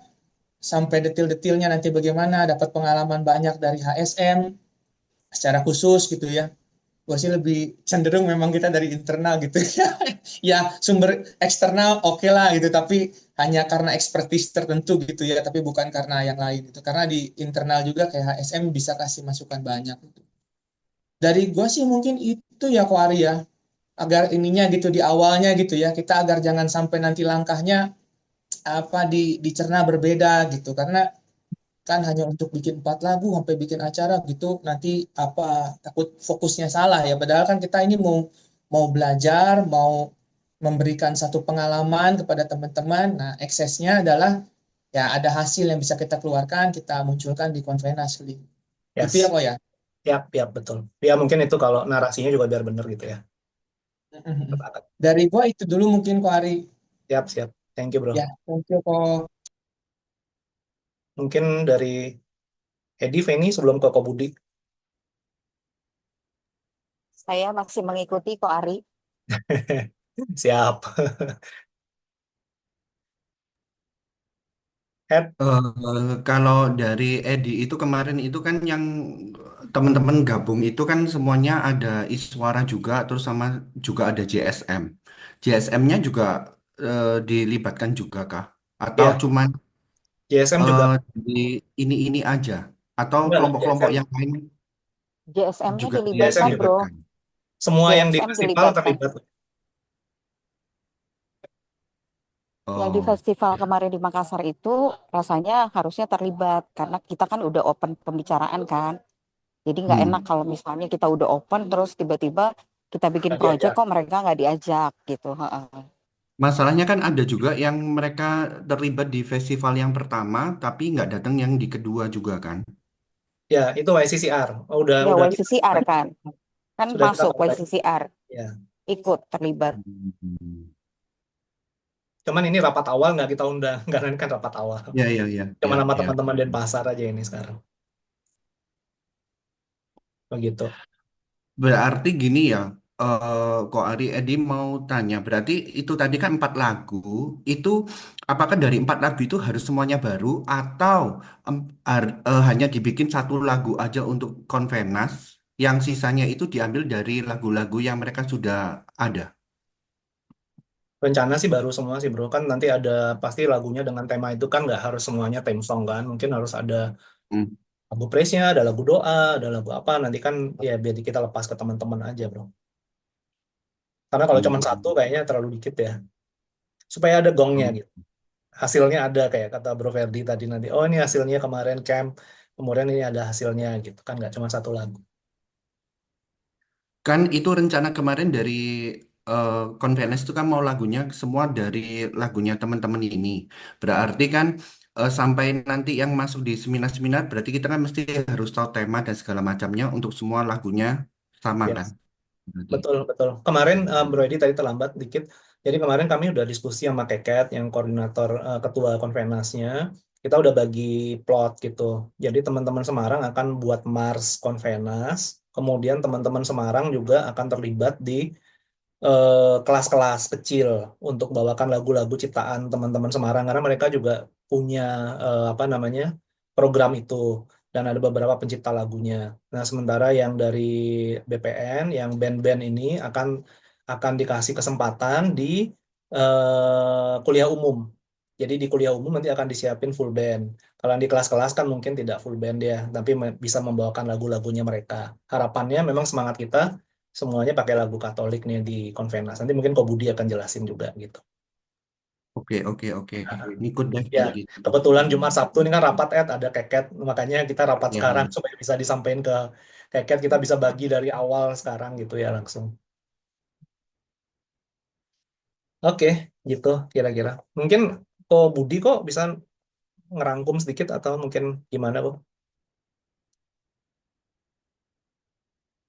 sampai detil-detilnya nanti bagaimana, dapat pengalaman banyak dari HSM secara khusus gitu ya. Gue sih lebih cenderung memang kita dari internal gitu ya. Ya sumber eksternal oke lah gitu, tapi hanya karena expertise tertentu gitu ya, tapi bukan karena yang lain itu. Karena di internal juga kayak HSM bisa kasih masukan banyak gitu. Dari gue sih mungkin itu ya Ko Ari ya, agar ininya gitu di awalnya gitu ya, kita agar jangan sampai nanti langkahnya apa dicerna berbeda gitu, karena kan hanya untuk bikin 4 lagu sampai bikin acara gitu nanti apa takut fokusnya salah ya, padahal kan kita ini mau mau belajar, mau memberikan satu pengalaman kepada teman-teman. Nah eksesnya adalah ya ada hasil yang bisa kita keluarkan, kita munculkan di Konvenas gitu ya Yes, kok ya. yap, betul. Ya mungkin itu kalau narasinya juga biar bener gitu ya. Sepakat. Dari gua itu dulu mungkin kok Ari. Siap. Thank you, bro. Ya thank you kok. Mungkin dari Edi, Feni sebelum ke Kobudi. Saya masih mengikuti kok Ari. Siap. Ed, Kalau dari Edi itu kemarin itu kan yang teman-teman gabung itu kan semuanya ada Iswara juga, terus sama juga ada JSM. JSM-nya juga dilibatkan juga kah? Atau ya, cuman JSM juga. di ini aja? Atau Enggak lah, kelompok-kelompok yang lain JSM-nya juga JSM dilibatkan, juga. bro. dilibatkan? Semua yang di JSM festival dilibatkan. terlibat. Yang di Oh, festival kemarin di Makassar itu rasanya harusnya terlibat karena kita kan udah open pembicaraan kan. Jadi nggak enak hmm. kalau misalnya kita udah open terus tiba-tiba kita bikin Nggak project diajak. kok mereka nggak diajak gitu. Heeh. Masalahnya kan ada juga yang mereka terlibat di festival yang pertama, tapi nggak datang yang di kedua juga kan? Ya, itu YCCR. Oh, Ya udah kita YCCR kan, kan sudah kita masuk kontak. YCCR Ya. ikut terlibat. Hmm. Cuman ini rapat awal nggak kita undang, karena ini kan rapat awal. Ya, ya, ya, Cuma ya, nama ya. teman-teman Denpasar aja ini sekarang. Begitu. Berarti gini ya, kok Ari Edi mau tanya, berarti itu tadi kan 4 lagu, itu apakah dari 4 lagu itu harus semuanya baru atau hanya dibikin 1 lagu aja untuk Konvenas, yang sisanya itu diambil dari lagu-lagu yang mereka sudah ada? Rencana sih baru semua sih bro. Kan nanti ada pasti lagunya dengan tema itu kan nggak harus semuanya theme song kan. Mungkin harus ada Hmm. lagu praise-nya, ada lagu doa, ada lagu apa. Nanti kan ya biar kita lepas ke teman-teman aja bro. Karena kalau cuma satu Hmm. kayaknya terlalu dikit ya. Supaya ada gongnya Hmm. gitu. Hasilnya ada kayak kata Bro Ferdi tadi nanti. Oh ini hasilnya kemarin camp. Kemudian ini ada hasilnya gitu kan. Nggak cuma satu lagu. Kan itu rencana kemarin dari Convenes itu kan mau lagunya semua dari lagunya teman-teman ini. Berarti kan sampai nanti yang masuk di seminar-seminar berarti kita kan mesti harus tahu tema dan segala macamnya untuk semua lagunya sama Ya. kan? Berarti. Betul. Kemarin Bro Edi tadi terlambat dikit. Jadi kemarin kami udah diskusi sama Keket yang koordinator ketua konvenasnya. Kita udah bagi plot gitu. Jadi teman-teman Semarang akan buat Mars Konvenas. Kemudian teman-teman Semarang juga akan terlibat di kelas-kelas kecil untuk bawakan lagu-lagu ciptaan teman-teman Semarang karena mereka juga punya apa namanya program itu dan ada beberapa pencipta lagunya. Nah, sementara yang dari BPN, yang band-band ini akan dikasih kesempatan di kuliah umum. Jadi di kuliah umum nanti akan disiapin full band. Kalau yang di kelas-kelas kan mungkin tidak full band ya, tapi bisa membawakan lagu-lagunya mereka. Harapannya memang semangat kita semuanya pakai lagu Katolik nih di Konvenas. Nanti mungkin Ko Budi akan jelasin juga gitu. Oke. Ngikut deh Ya, kalau gitu. kebetulan Jumat Sabtu ini kan rapat ada Keket, makanya kita rapat Ya, sekarang ya. supaya bisa disampaikan ke Keket, kita bisa bagi dari awal sekarang gitu ya langsung. Oke, gitu kira-kira. Mungkin Ko Budi kok bisa ngerangkum sedikit atau mungkin gimana kok?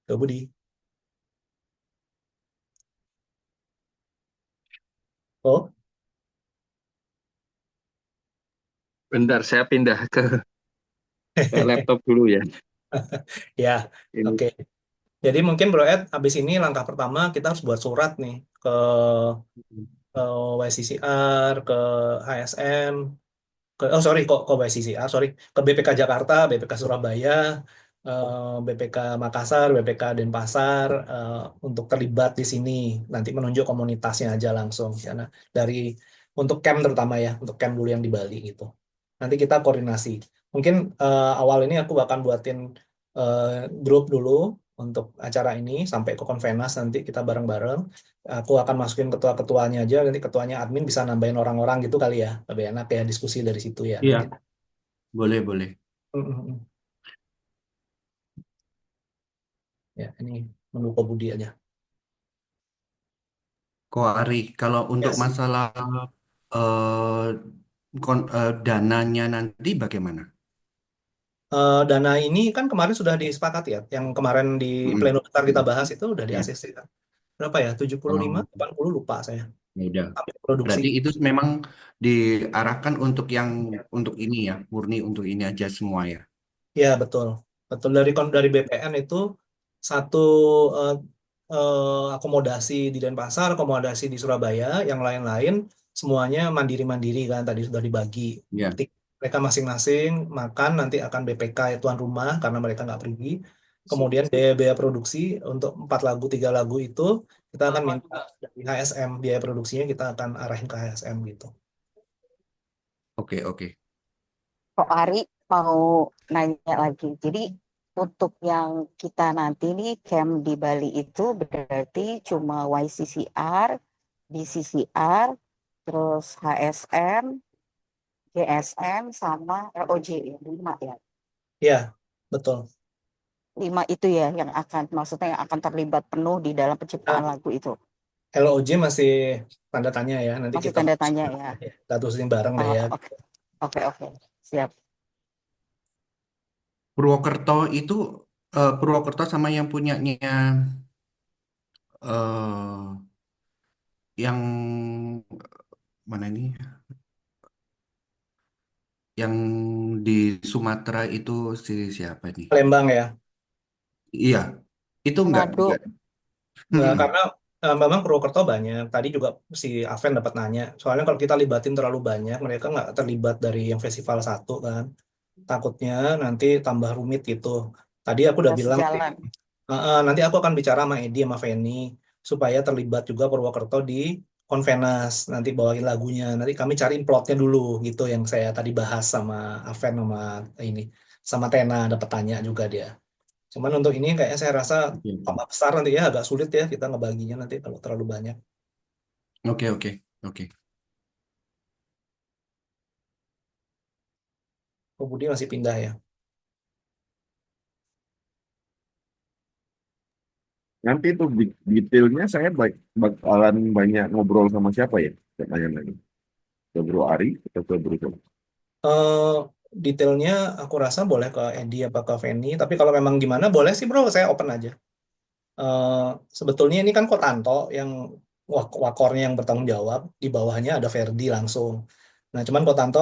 Ko Budi. Oh, Bentar, saya pindah ke laptop dulu ya. ya, Ini oke. Jadi mungkin Bro Ed, abis ini langkah pertama kita harus buat surat nih ke YCCR, ke HSM, sorry, kok by CCR, sorry, ke BPK Jakarta, BPK Surabaya, BPK Makassar, BPK Denpasar, untuk terlibat di sini. Nanti menunjuk komunitasnya aja langsung. Karena dari untuk camp terutama ya, untuk camp dulu yang di Bali gitu. Nanti kita koordinasi. Mungkin awal ini aku bakal buatin grup dulu untuk acara ini sampai ke Konvenas nanti kita bareng-bareng. Aku akan masukin ketua-ketuanya aja, nanti ketuanya admin bisa nambahin orang-orang gitu kali ya. Lebih enak ya diskusi dari situ ya Iya, nanti. boleh, boleh. Mm, mm, mm. Ya, ini menunggu Budi aja. Kok Ari, kalau untuk Yes. masalah eh, dananya nanti bagaimana? Dana ini kan kemarin sudah disepakati ya. Yang kemarin di Mm-mm. pleno besar kita bahas itu udah di Ya. ACC kan. Berapa ya? 75, Oh, 80 lupa saya. ya udah. Ambil produksi. Berarti itu memang diarahkan untuk yang untuk ini ya, murni untuk ini aja semua ya. Ya, betul. Betul dari BPN itu satu eh, akomodasi di Denpasar, akomodasi di Surabaya, yang lain-lain semuanya mandiri-mandiri kan tadi sudah dibagi. Ya. Mereka masing-masing makan nanti akan BPK ya, tuan rumah karena mereka nggak pergi. Kemudian biaya-biaya produksi untuk 4 lagu, 3 lagu itu kita akan minta dari HSM, biaya produksinya kita akan arahin ke HSM gitu. Oke, oke. Kok Ari mau nanya lagi. Jadi untuk yang kita nanti nih camp di Bali itu berarti cuma YCCR, BCCR, terus HSM, GSM, sama ROJ ya, 5 ya. Ya, betul. 5 itu ya yang akan, maksudnya yang akan terlibat penuh di dalam penciptaan Nah, lagu itu. LOJ masih tanda tanya ya. Nanti Masih kita tanda tanya ya. kita tulisin bareng deh Oh, ya. oke, oke, oke. Siap. Purwokerto itu Purwokerto sama yang punyanya eh yang mana ini? Yang di Sumatera itu si siapa nih? Palembang ya. Iya, itu Manado. enggak. Nah, Mm-mm. karena memang Purwokerto banyak. Tadi juga si Aven dapat nanya. Soalnya kalau kita libatin terlalu banyak, mereka nggak terlibat dari yang festival satu kan. Takutnya nanti tambah rumit gitu. Tadi aku udah Nggak bilang, sejalan. nanti aku akan bicara sama Edi sama Feni supaya terlibat juga Purwokerto di Konvenas. Nanti bawain lagunya. Nanti kami cariin plotnya dulu gitu yang saya tadi bahas sama Aven sama ini sama Tena dapat tanya juga dia. Cuman untuk ini kayaknya saya rasa Oke, tambah besar nanti ya agak sulit ya kita ngebaginya nanti kalau terlalu banyak. oke, oke, oke. Oh, Budi masih pindah ya. Nanti itu detailnya saya bakalan banyak ngobrol sama siapa ya? Saya tanya lagi. Ke Bro Ari atau ke Bro Tom? eh Detailnya aku rasa boleh ke Edi apa ke Feni. Tapi kalau memang gimana boleh sih bro, saya open aja. eh Sebetulnya ini kan Kotanto yang wakornya yang bertanggung jawab. Di bawahnya ada Ferdi langsung. Nah cuman Kotanto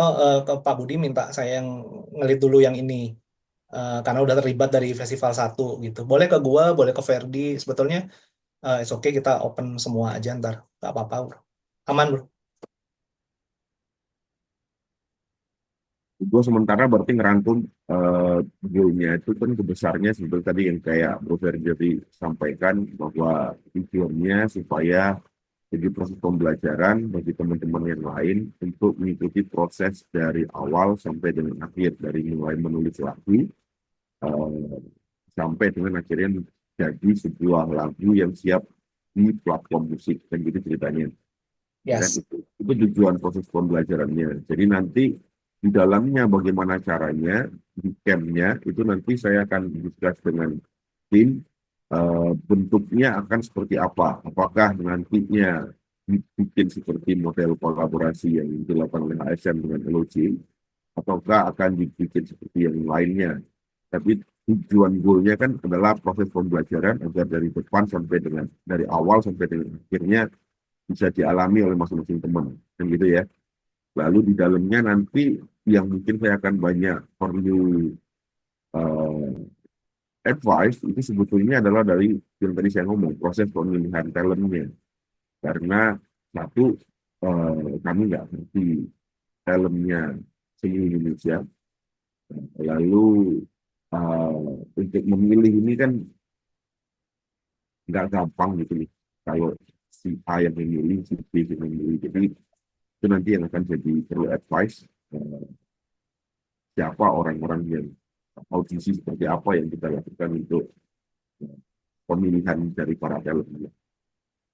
ke Pak Budi minta saya yang ngelit dulu yang ini. Karena udah terlibat dari festival satu gitu. Boleh ke gua, boleh ke Ferdi. Sebetulnya it's okay kita open semua aja ntar. Gak apa-apa bro. Aman bro. Gue sementara berarti ngerangkum goalnya itu kan kebesarnya sebetulnya tadi yang kayak Bro Ferdi tadi sampaikan bahwa tujuannya supaya jadi proses pembelajaran bagi teman-teman yang lain untuk mengikuti proses dari awal sampai dengan akhir dari mulai menulis lagu eh, sampai dengan akhirnya jadi sebuah lagu yang siap di platform musik dan gitu ceritanya. Ya kan Yes. itu tujuan proses pembelajarannya. Jadi nanti di dalamnya bagaimana caranya di campnya itu nanti saya akan discuss dengan tim bentuknya akan seperti apa. Apakah nantinya dibikin seperti model kolaborasi yang dilakukan oleh ASN dengan LOC ataukah akan dibikin seperti yang lainnya. Tapi tujuan goalnya kan adalah proses pembelajaran agar dari depan sampai dengan dari awal sampai dengan akhirnya bisa dialami oleh masing-masing teman, kan gitu ya. Lalu di dalamnya nanti yang mungkin saya akan banyak perlu eh, advice itu sebetulnya adalah dari yang tadi saya ngomong proses pemilihan talentnya. Karena satu kami nggak ngerti talentnya seni Indonesia. Lalu untuk memilih ini kan nggak gampang gitu nih. Kalau si A yang memilih, si B yang memilih. Jadi itu nanti yang akan jadi perlu advice siapa orang-orang yang audisi seperti apa yang kita lakukan untuk pemilihan dari para talent.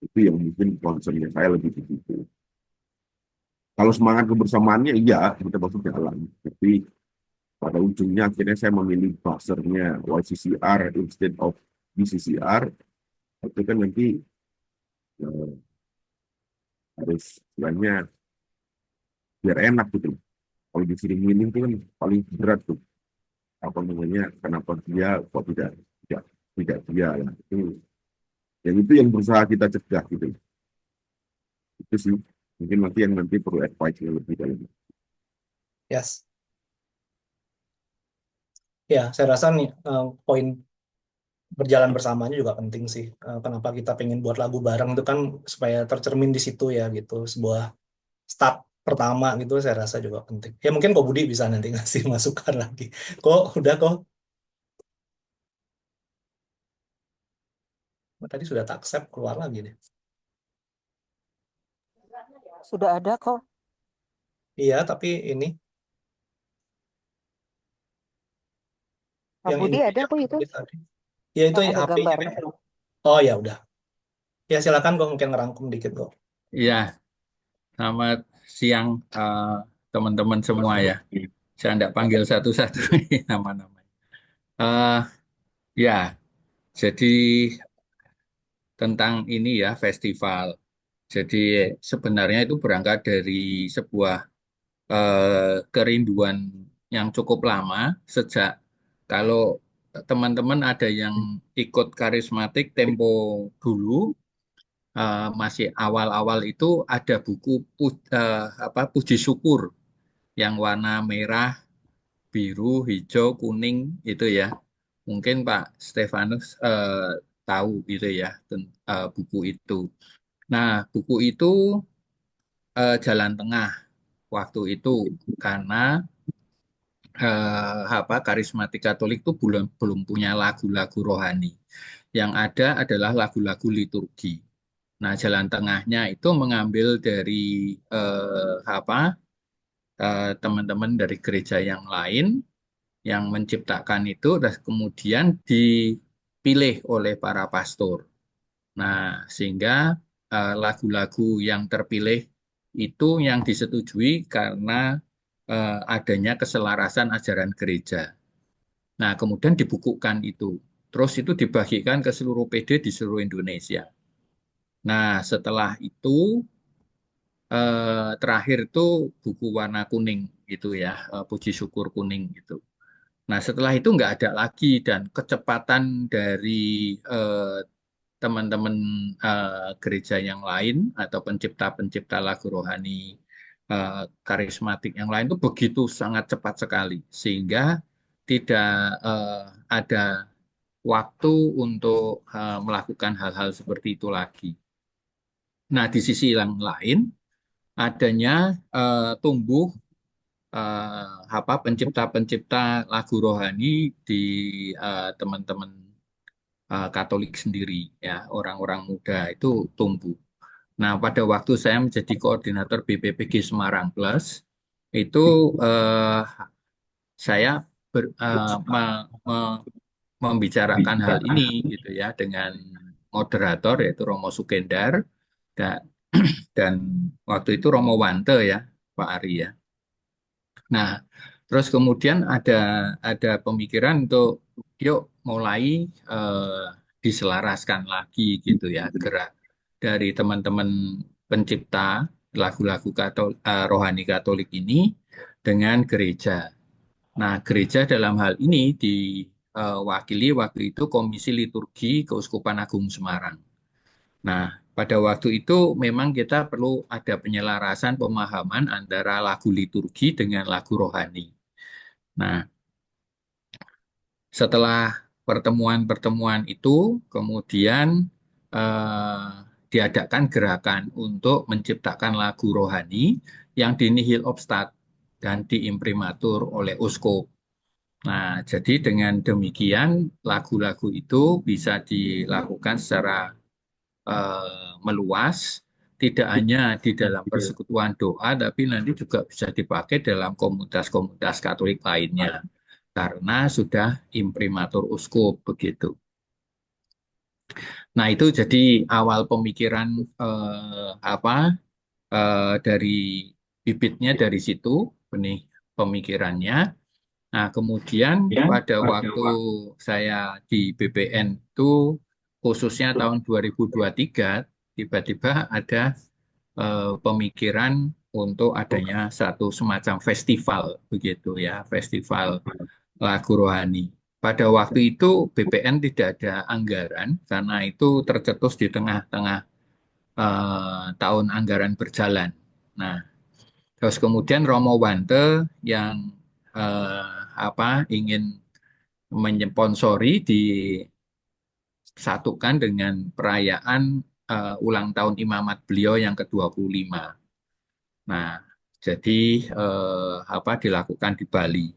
Itu yang mungkin concernnya saya lebih di situ. Kalau semangat kebersamaannya, iya, kita masuk jalan. Tapi pada ujungnya akhirnya saya memilih buzzernya YCCR instead of BCCR. Itu kan nanti harus istilahnya biar enak gitu. Kalau disuruh milih itu kan paling berat tuh. Apa namanya? Kenapa dia kok tidak dia ya. Itu yang berusaha kita cegah gitu. Itu sih mungkin nanti perlu advice yang lebih dalam. Yes. Ya, saya rasa nih poin berjalan bersamanya juga penting sih. Kenapa kita pengen buat lagu bareng itu kan supaya tercermin di situ ya gitu. Sebuah start pertama gitu saya rasa juga penting. Ya mungkin kok Budi bisa nanti ngasih masukan lagi. Kok tadi sudah tak accept keluar lagi deh. Sudah ada kok. Iya, tapi ini Pak yang Budi ini ada kok itu tadi. Ya itu yang ada HP-nya. gambarnya. Oh ya udah. Ya silakan kok mungkin ngerangkum dikit kok. Iya, selamat siang teman-teman semua ya. Saya tidak panggil satu-satu nama-namanya. Ya, jadi tentang ini ya festival. Jadi sebenarnya itu berangkat dari sebuah kerinduan yang cukup lama sejak kalau teman-teman ada yang ikut karismatik tempo dulu masih awal-awal itu ada buku Puji Syukur yang warna merah, biru, hijau, kuning itu ya. Mungkin Pak Stefanus tahu gitu ya buku itu. Nah, buku itu jalan tengah waktu itu karena karismatik Katolik itu belum belum punya lagu-lagu rohani. Yang ada adalah lagu-lagu liturgi. Nah, jalan tengahnya itu mengambil dari teman-teman dari gereja yang lain yang menciptakan itu dan kemudian dipilih oleh para pastor. Nah, sehingga lagu-lagu yang terpilih itu yang disetujui karena adanya keselarasan ajaran gereja. Nah, kemudian dibukukan itu. Terus itu dibagikan ke seluruh PD di seluruh Indonesia. Nah, setelah itu terakhir itu buku warna kuning gitu ya, Puji Syukur kuning gitu. Nah, setelah itu nggak ada lagi dan kecepatan dari teman-teman gereja yang lain atau pencipta-pencipta lagu rohani karismatik yang lain itu begitu sangat cepat sekali sehingga tidak ada waktu untuk melakukan hal-hal seperti itu lagi. Nah, di sisi yang lain adanya tumbuh pencipta-pencipta lagu rohani di teman-teman Katolik sendiri ya, orang-orang muda itu tumbuh. Nah, pada waktu saya menjadi koordinator BPPG Semarang Plus, itu saya membicarakan hal ini gitu ya dengan moderator yaitu Romo Sukendar dan, dan waktu itu Romo Wante ya, Pak Ari ya. Nah, terus kemudian ada pemikiran untuk yuk mulai diselaraskan lagi gitu ya gerak dari teman-teman pencipta lagu-lagu rohani Katolik ini dengan gereja. Nah, gereja dalam hal ini diwakili waktu itu Komisi Liturgi Keuskupan Agung Semarang. Nah, pada waktu itu memang kita perlu ada penyelarasan pemahaman antara lagu liturgi dengan lagu rohani. Nah, setelah pertemuan-pertemuan itu, kemudian diadakan gerakan untuk menciptakan lagu rohani yang dinihil obstat. dan diimprimatur oleh uskup. Nah, jadi dengan demikian lagu-lagu itu bisa dilakukan secara meluas, tidak hanya di dalam persekutuan doa, tapi nanti juga bisa dipakai dalam komunitas-komunitas Katolik lainnya, karena sudah imprimatur uskup begitu. Nah, itu jadi awal pemikiran dari bibitnya dari situ, benih pemikirannya. Nah, kemudian pada waktu saya di BPN itu, khususnya tahun 2023, tiba-tiba ada pemikiran untuk adanya satu semacam festival, begitu ya, festival lagu rohani. Pada waktu itu BPN tidak ada anggaran, karena itu tercetus di tengah-tengah tahun anggaran berjalan. Nah, terus kemudian Romo Wante yang ingin menyponsori disatukan dengan perayaan ulang tahun imamat beliau yang ke-25. Nah, jadi dilakukan di Bali.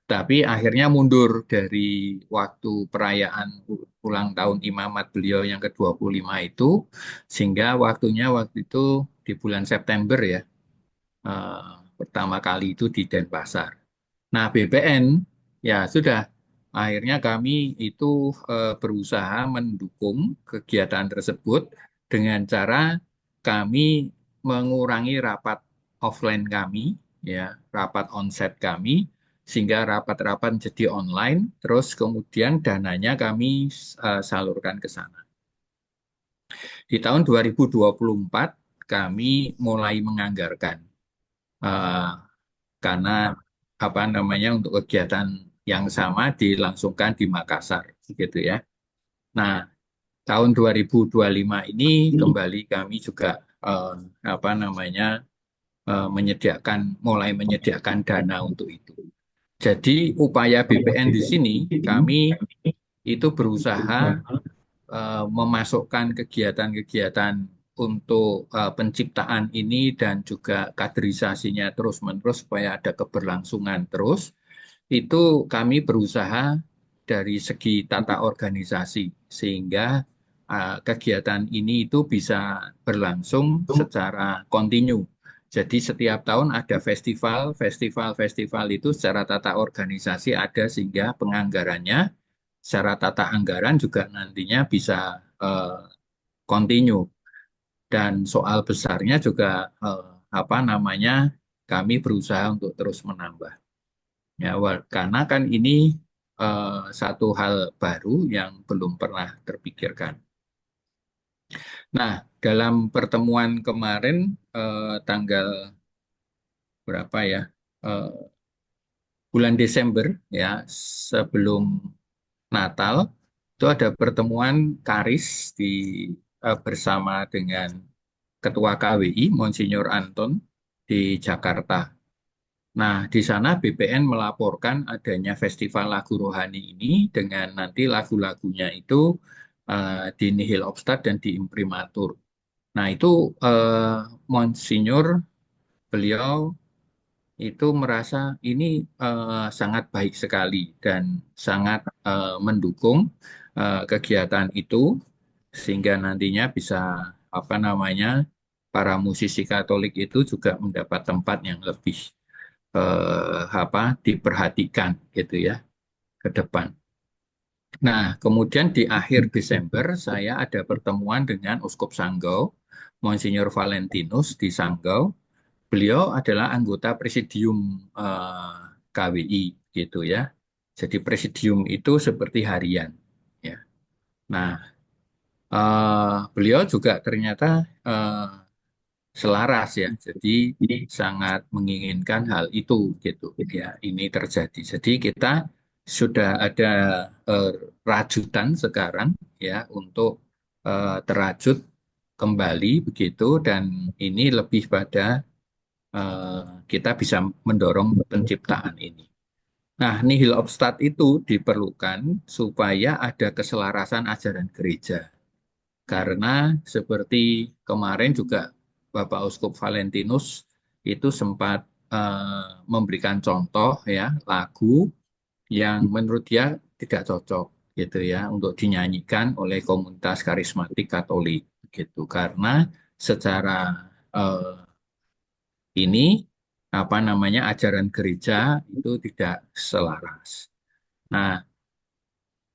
Tapi akhirnya mundur dari waktu perayaan ulang tahun imamat beliau yang ke-25 itu, sehingga waktunya waktu itu di bulan September ya, pertama kali itu di Denpasar. Nah, BPN ya sudah, akhirnya kami itu berusaha mendukung kegiatan tersebut dengan cara kami mengurangi rapat offline kami, ya, rapat onsite kami, sehingga rapat-rapat jadi online, terus kemudian dananya kami salurkan ke sana. Di tahun 2024 kami mulai menganggarkan karena untuk kegiatan yang sama dilangsungkan di Makassar, gitu ya. Nah, tahun 2025 ini kembali kami juga mulai menyediakan dana untuk itu. Jadi upaya BPN di sini kami itu berusaha memasukkan kegiatan-kegiatan untuk penciptaan ini dan juga kaderisasinya terus-menerus supaya ada keberlangsungan terus. Itu kami berusaha dari segi tata organisasi sehingga kegiatan ini itu bisa berlangsung secara kontinu. Jadi setiap tahun ada festival itu secara tata organisasi ada sehingga penganggarannya secara tata anggaran juga nantinya bisa kontinu. Dan soal besarnya juga kami berusaha untuk terus menambah. Ya, karena kan ini satu hal baru yang belum pernah terpikirkan. Nah, dalam pertemuan kemarin tanggal berapa ya? Bulan Desember ya, sebelum Natal itu ada pertemuan Karis bersama dengan Ketua KWI Monsinyur Anton di Jakarta. Nah, di sana BPN melaporkan adanya festival lagu rohani ini dengan nanti lagu-lagunya itu di Nihil Obstat dan di Imprimatur. Nah, itu Monsinyur beliau itu merasa ini sangat baik sekali dan sangat mendukung kegiatan itu sehingga nantinya bisa para musisi Katolik itu juga mendapat tempat yang lebih diperhatikan gitu ya ke depan. Nah, kemudian di akhir Desember saya ada pertemuan dengan Uskup Sanggau, Monsinyur Valentinus di Sanggau. Beliau adalah anggota presidium KWI gitu ya. Jadi presidium itu seperti harian ya. Nah, beliau juga ternyata selaras ya. Jadi sangat menginginkan hal itu gitu ya. Ini terjadi. Jadi kita sudah ada rajutan sekarang ya untuk terajut kembali begitu dan ini lebih pada kita bisa mendorong penciptaan ini. Nah, nihil obstat itu diperlukan supaya ada keselarasan ajaran gereja. Karena seperti kemarin juga Bapak Uskup Valentinus itu sempat memberikan contoh ya lagu yang menurut dia tidak cocok gitu ya untuk dinyanyikan oleh komunitas karismatik Katolik gitu karena secara ini apa namanya ajaran gereja itu tidak selaras. Nah,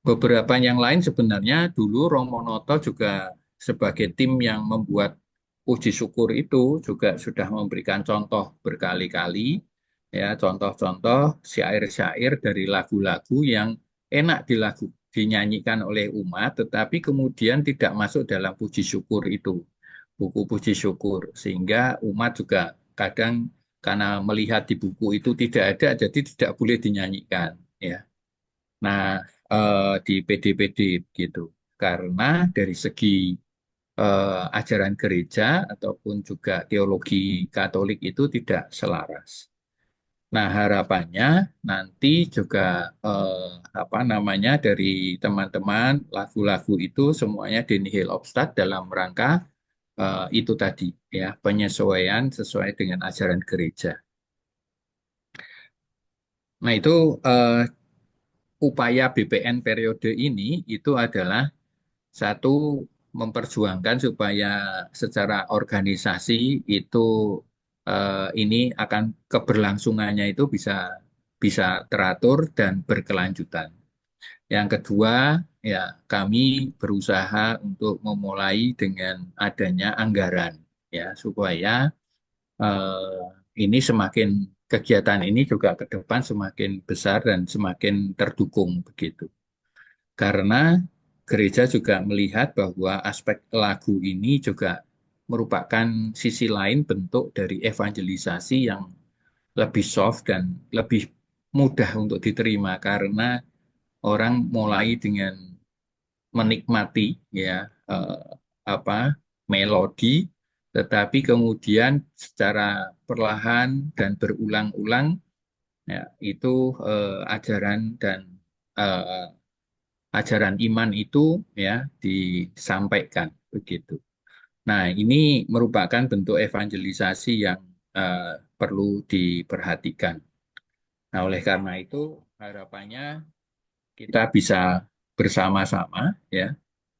beberapa yang lain sebenarnya dulu Romo Noto juga sebagai tim yang membuat puji syukur itu juga sudah memberikan contoh berkali-kali ya contoh-contoh syair-syair dari lagu-lagu yang enak dinyanyikan oleh umat tetapi kemudian tidak masuk dalam puji syukur itu buku puji syukur sehingga umat juga kadang karena melihat di buku itu tidak ada jadi tidak boleh dinyanyikan ya. Nah, di PD-PD gitu. Karena dari segi ajaran gereja ataupun juga teologi Katolik itu tidak selaras. Nah, harapannya nanti juga apa namanya dari teman-teman lagu-lagu itu semuanya dinihil obstat dalam rangka itu tadi ya penyesuaian sesuai dengan ajaran gereja. Nah, itu upaya BPN periode ini itu adalah satu memperjuangkan supaya secara organisasi itu ini akan keberlangsungannya itu bisa bisa teratur dan berkelanjutan. Yang kedua, ya kami berusaha untuk memulai dengan adanya anggaran ya supaya eh, ini semakin kegiatan ini juga ke depan semakin besar dan semakin terdukung begitu. Karena gereja juga melihat bahwa aspek lagu ini juga merupakan sisi lain bentuk dari evangelisasi yang lebih soft dan lebih mudah untuk diterima karena orang mulai dengan menikmati ya apa melodi tetapi kemudian secara perlahan dan berulang-ulang ya itu ajaran dan eh, ajaran iman itu ya disampaikan begitu. Nah, ini merupakan bentuk evangelisasi yang perlu diperhatikan. Nah, oleh karena itu harapannya kita bisa bersama-sama ya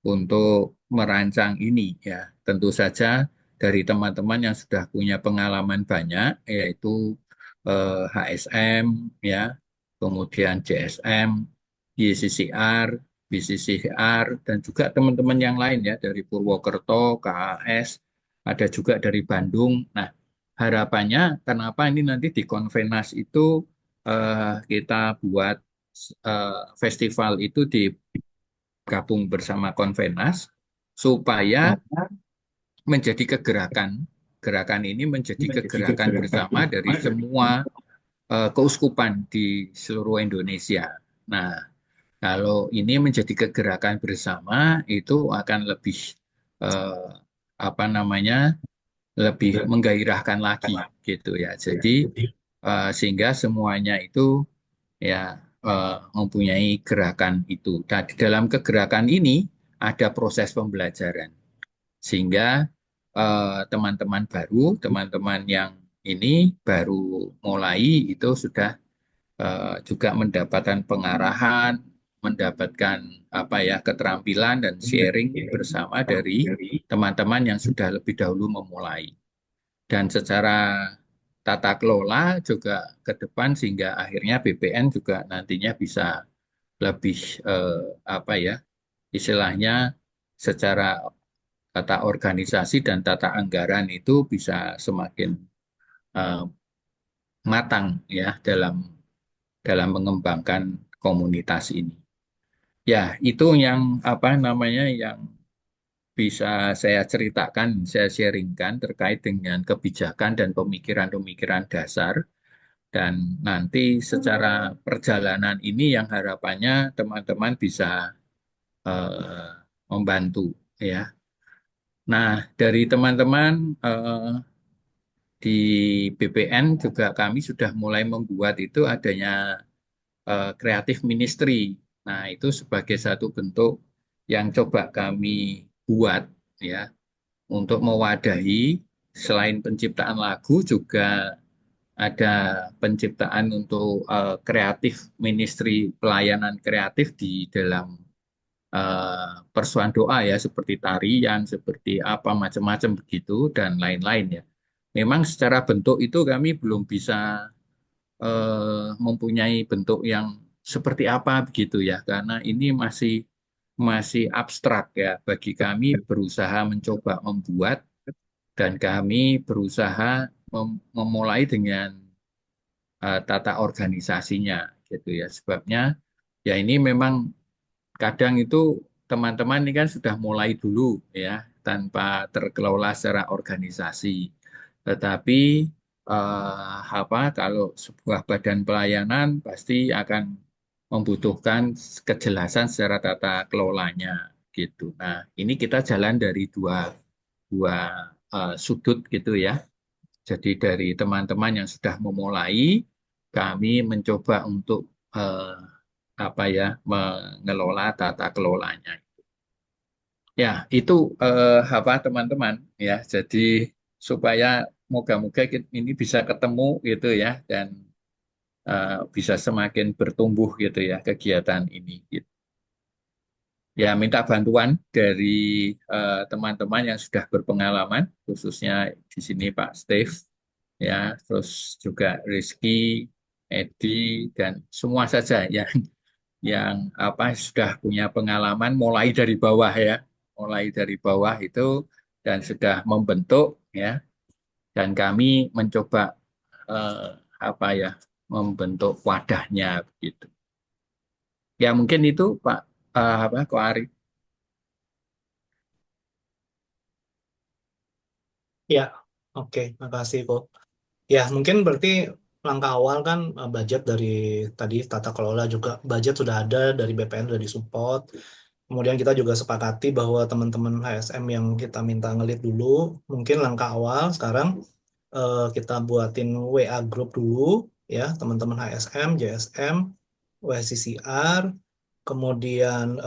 untuk merancang ini ya. Tentu saja dari teman-teman yang sudah punya pengalaman banyak yaitu HSM ya, kemudian JSM, YCCR, BCCR dan juga teman-teman yang lain ya dari Purwokerto, KAS, ada juga dari Bandung. Nah, harapannya kenapa ini nanti di Konvenas itu kita buat festival itu digabung bersama Konvenas supaya menjadi kegerakan. Gerakan ini menjadi kegerakan bersama dari semua keuskupan di seluruh Indonesia. Nah, kalau ini menjadi kegerakan bersama itu akan lebih eh, apa namanya? Lebih menggairahkan lagi gitu ya. Jadi sehingga semuanya itu ya mempunyai gerakan itu. Dan di dalam kegerakan ini ada proses pembelajaran. Sehingga teman-teman baru, teman-teman yang ini baru mulai itu sudah juga mendapatkan pengarahan, mendapatkan apa ya keterampilan dan sharing bersama dari teman-teman yang sudah lebih dahulu memulai. Dan secara tata kelola juga ke depan sehingga akhirnya BPN juga nantinya bisa lebih apa ya istilahnya secara tata organisasi dan tata anggaran itu bisa semakin eh, matang ya dalam mengembangkan komunitas ini. Ya, itu yang apa namanya yang bisa saya ceritakan, saya sharingkan terkait dengan kebijakan dan pemikiran-pemikiran dasar. Dan nanti secara perjalanan ini yang harapannya teman-teman bisa eh, membantu ya. Nah, dari teman-teman di BPN juga kami sudah mulai membuat itu adanya kreatif ministry. Nah, itu sebagai satu bentuk yang coba kami buat ya untuk mewadahi selain penciptaan lagu juga ada penciptaan untuk kreatif ministry pelayanan kreatif di dalam persoalan doa ya, seperti tarian, seperti apa macam-macam begitu dan lain-lain ya. Memang secara bentuk itu kami belum bisa mempunyai bentuk yang seperti apa begitu ya, karena ini masih masih abstrak ya bagi kami berusaha mencoba membuat dan kami berusaha memulai dengan tata organisasinya gitu ya. Sebabnya ya ini memang kadang itu teman-teman ini kan sudah mulai dulu ya tanpa terkelola secara organisasi. Tetapi kalau sebuah badan pelayanan pasti akan membutuhkan kejelasan secara tata kelolanya gitu. Nah, ini kita jalan dari dua dua sudut gitu ya. Jadi dari teman-teman yang sudah memulai, kami mencoba untuk eh, mengelola tata kelolanya. Ya, itu teman-teman ya. Jadi supaya moga-moga ini bisa ketemu gitu ya dan bisa semakin bertumbuh gitu ya kegiatan ini. Gitu. Ya, minta bantuan dari teman-teman yang sudah berpengalaman, khususnya di sini Pak Steve, ya, terus juga Rizky, Edi, dan semua saja yang sudah punya pengalaman mulai dari bawah ya, mulai dari bawah itu dan sudah membentuk ya, dan kami mencoba eh, membentuk wadahnya begitu. Ya mungkin itu Pak Ko Ari. Ya, oke, makasih kok. Ya, mungkin berarti langkah awal kan budget dari tadi tata kelola juga budget sudah ada dari BPN sudah disupport. Kemudian kita juga sepakati bahwa teman-teman HSM yang kita minta ngelit dulu, mungkin langkah awal sekarang kita buatin WA group dulu ya, teman-teman HSM, JSM, WCCR, kemudian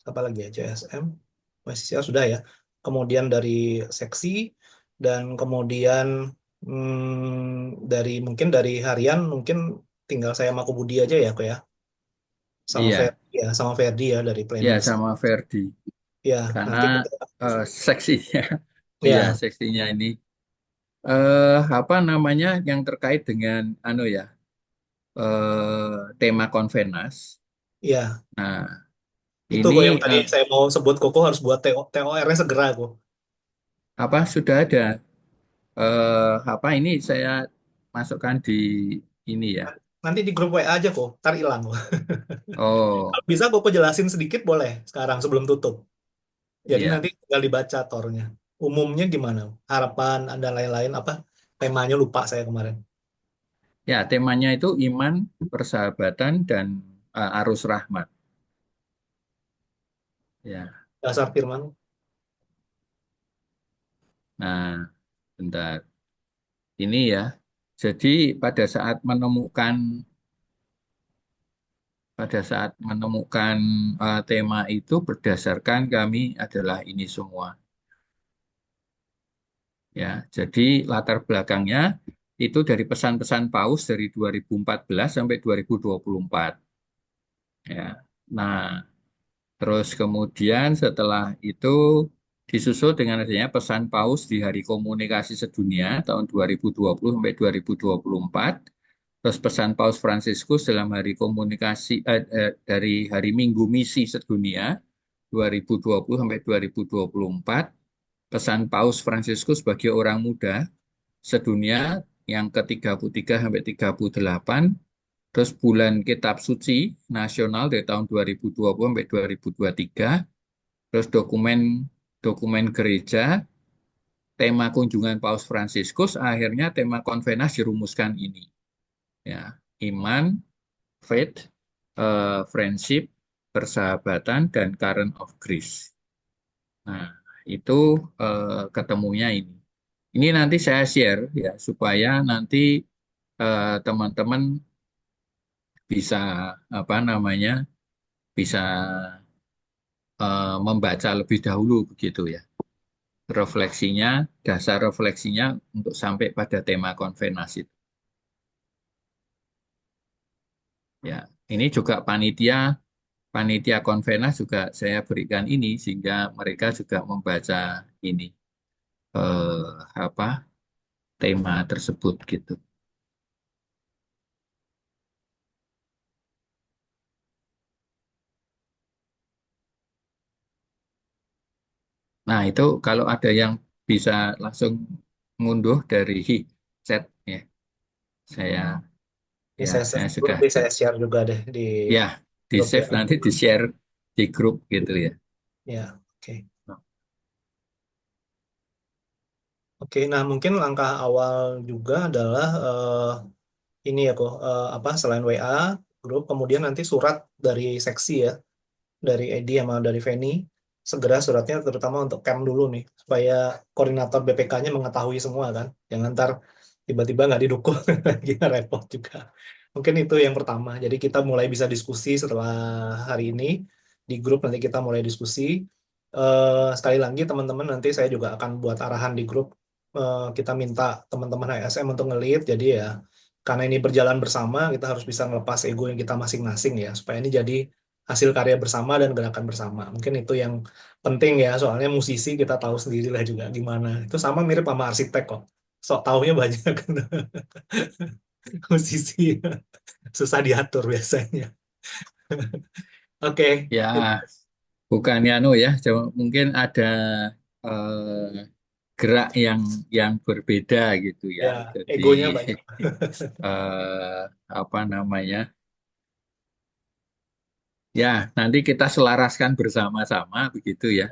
apa lagi ya, JSM, WCCR sudah ya. Kemudian dari seksi dan kemudian dari mungkin dari harian mungkin tinggal saya sama Ko Budi aja ya kok ya, sama Iya, Ferdi ya, sama Ferdi ya dari ya planning. sama Ferdi. Ya, Karena nanti kita seksinya, iya ya, seksinya ini yang terkait dengan tema Konvenas. ya. Nah, Itu ini kok yang tadi saya mau sebut, Koko harus buat TOR-nya segera kok. sudah ada ini saya masukkan di ini ya. Nanti di grup WA aja kok, ntar hilang kok. Oh, Kalau bisa Koko jelasin sedikit boleh sekarang sebelum tutup. Jadi iya. nanti tinggal dibaca tornya. Umumnya gimana? Harapan dan lain-lain apa? Temanya lupa saya kemarin. Ya, temanya itu iman, persahabatan dan arus rahmat. Ya. Dasar firman. Nah, bentar. Ini ya. Jadi pada saat menemukan tema itu berdasarkan kami adalah ini semua. Ya, jadi latar belakangnya itu dari pesan-pesan Paus dari 2014 sampai 2024. Ya. Nah, terus kemudian setelah itu disusul dengan adanya pesan Paus di Hari Komunikasi Sedunia tahun 2020 sampai 2024. Terus pesan Paus Fransiskus dalam Hari Komunikasi dari Hari Minggu Misi Sedunia 2020 sampai 2024. Pesan Paus Fransiskus bagi orang muda sedunia yang ke-33 sampai 38. Terus bulan Kitab Suci Nasional dari tahun 2020 sampai 2023. Terus dokumen dokumen gereja, tema kunjungan Paus Fransiskus, akhirnya tema konvenas dirumuskan ini. Ya, iman, faith, friendship, persahabatan, dan current of grace. Nah, itu ketemunya ini. Ini nanti saya share ya supaya nanti teman-teman bisa bisa membaca lebih dahulu begitu ya. refleksinya, dasar refleksinya untuk sampai pada tema konvenas itu. Ya, ini juga panitia konvenas juga saya berikan ini sehingga mereka juga membaca ini apa tema tersebut gitu. Nah, itu kalau ada yang bisa langsung ngunduh dari chat ya, saya Ini ya saya saya save dulu, sudah nanti saya share juga deh di ya di grup ya. save nanti di share di grup gitu ya. Ya, oke. Oke, nah mungkin langkah awal juga adalah ini ya kok apa selain WA grup, kemudian nanti surat dari seksi ya, dari Edi sama dari Feni, segera suratnya terutama untuk camp dulu nih, supaya koordinator BPK-nya mengetahui semua kan, jangan ntar tiba-tiba nggak didukung, lagi repot juga. Mungkin itu yang pertama. Jadi kita mulai bisa diskusi setelah hari ini di grup, nanti kita mulai diskusi. Sekali lagi teman-teman, nanti saya juga akan buat arahan di grup. Kita minta teman-teman HSM untuk ngelit. Jadi ya karena ini berjalan bersama, kita harus bisa ngelepas ego yang kita masing-masing ya, supaya ini jadi hasil karya bersama dan gerakan bersama. Mungkin itu yang penting ya, soalnya musisi kita tahu sendiri lah juga gimana. Itu sama mirip sama arsitek kok. Sok taunya banyak musisi susah diatur biasanya. Oke, Ya, bukannya ya, cuma mungkin ada eh, gerak yang berbeda gitu ya. ya Jadi egonya banyak. apa namanya? Ya, nanti kita selaraskan bersama-sama begitu ya.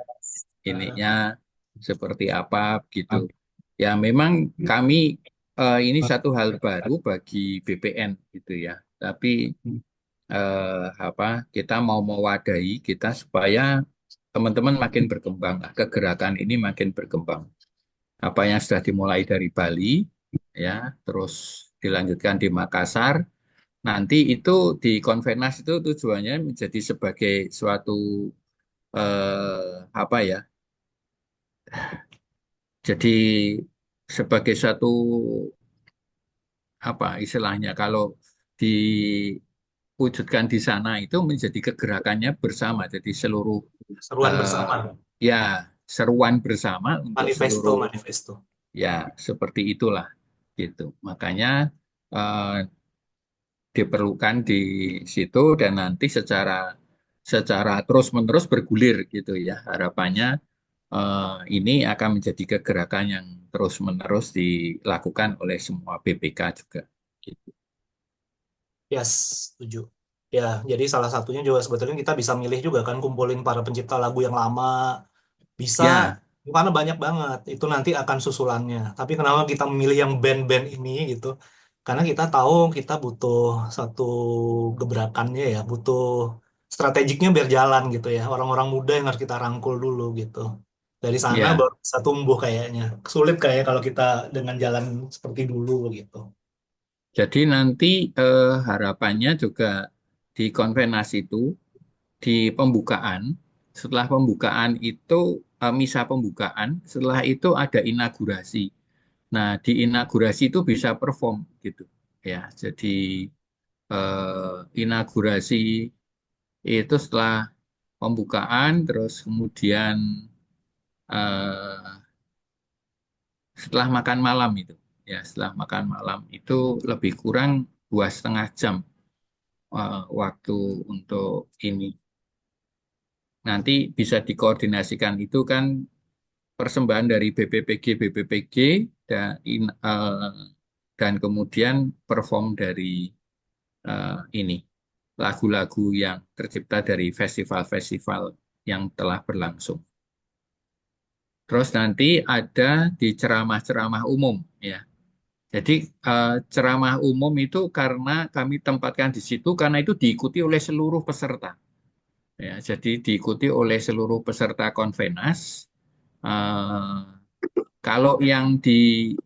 Ininya seperti apa gitu. Ya, memang kami ini satu hal baru bagi BPN gitu ya. Tapi apa kita mau mewadahi kita supaya teman-teman makin berkembang, kegerakan ini makin berkembang. Apa yang sudah dimulai dari Bali, ya, terus dilanjutkan di Makassar, nanti itu di Konvenas itu tujuannya menjadi sebagai suatu apa ya? Jadi sebagai suatu apa istilahnya kalau diwujudkan di sana itu menjadi kegerakannya bersama, jadi seluruh Seruan eh, bersama, ya seruan bersama untuk manifesto seluruh manifesto. ya seperti itulah gitu. Makanya eh, diperlukan di situ dan nanti secara terus-menerus bergulir gitu ya. Harapannya ini akan menjadi kegerakan yang terus-menerus dilakukan oleh semua BPK juga. Gitu. Yes, setuju. Ya, jadi salah satunya juga sebetulnya kita bisa milih juga kan, kumpulin para pencipta lagu yang lama. Bisa, Ya, karena banyak banget. Itu nanti akan susulannya. Tapi kenapa kita memilih yang band-band ini gitu? Karena kita tahu kita butuh satu gebrakannya ya, butuh strategiknya biar jalan gitu ya. Orang-orang muda yang harus kita rangkul dulu gitu. Dari sana ya. baru bisa tumbuh kayaknya. Sulit kayak kalau kita dengan jalan seperti dulu gitu. Jadi nanti harapannya juga di konvenasi itu, di pembukaan, setelah pembukaan itu, misa pembukaan, setelah itu ada inaugurasi. Nah, di inaugurasi itu bisa perform gitu. Ya, jadi inaugurasi itu setelah pembukaan, terus kemudian eh, setelah makan malam itu. Ya, setelah makan malam itu lebih kurang 2,5 jam waktu untuk ini. Nanti bisa dikoordinasikan itu kan persembahan dari BPPG dan kemudian perform dari ini lagu-lagu yang tercipta dari festival-festival yang telah berlangsung. Terus nanti ada di ceramah-ceramah umum ya. Jadi ceramah umum itu karena kami tempatkan di situ karena itu diikuti oleh seluruh peserta. Ya, jadi diikuti oleh seluruh peserta konvenas. Eh, kalau yang di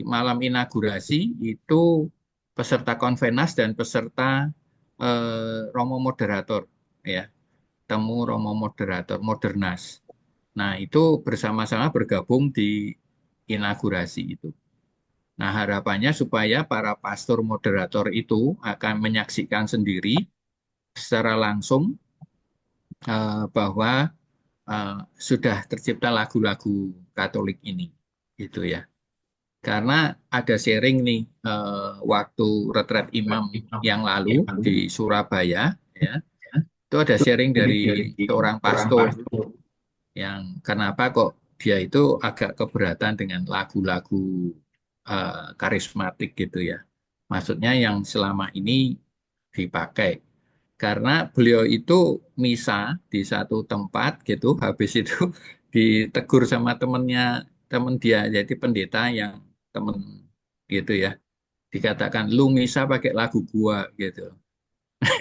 malam inaugurasi itu peserta konvenas dan peserta Romo moderator, ya, temu Romo moderator, Modernas. Nah, itu bersama-sama bergabung di inaugurasi itu. Nah, harapannya supaya para pastor moderator itu akan menyaksikan sendiri secara langsung bahwa sudah tercipta lagu-lagu Katolik ini, gitu ya. Karena ada sharing nih waktu retret imam yang lalu di Surabaya, ya, itu ada sharing dari seorang pastor yang kenapa kok dia itu agak keberatan dengan lagu-lagu karismatik gitu ya. Maksudnya yang selama ini dipakai. Karena beliau itu misa di satu tempat gitu, habis itu ditegur sama temennya, temen dia, jadi pendeta yang temen gitu ya. Dikatakan, lu misa pakai lagu gua gitu.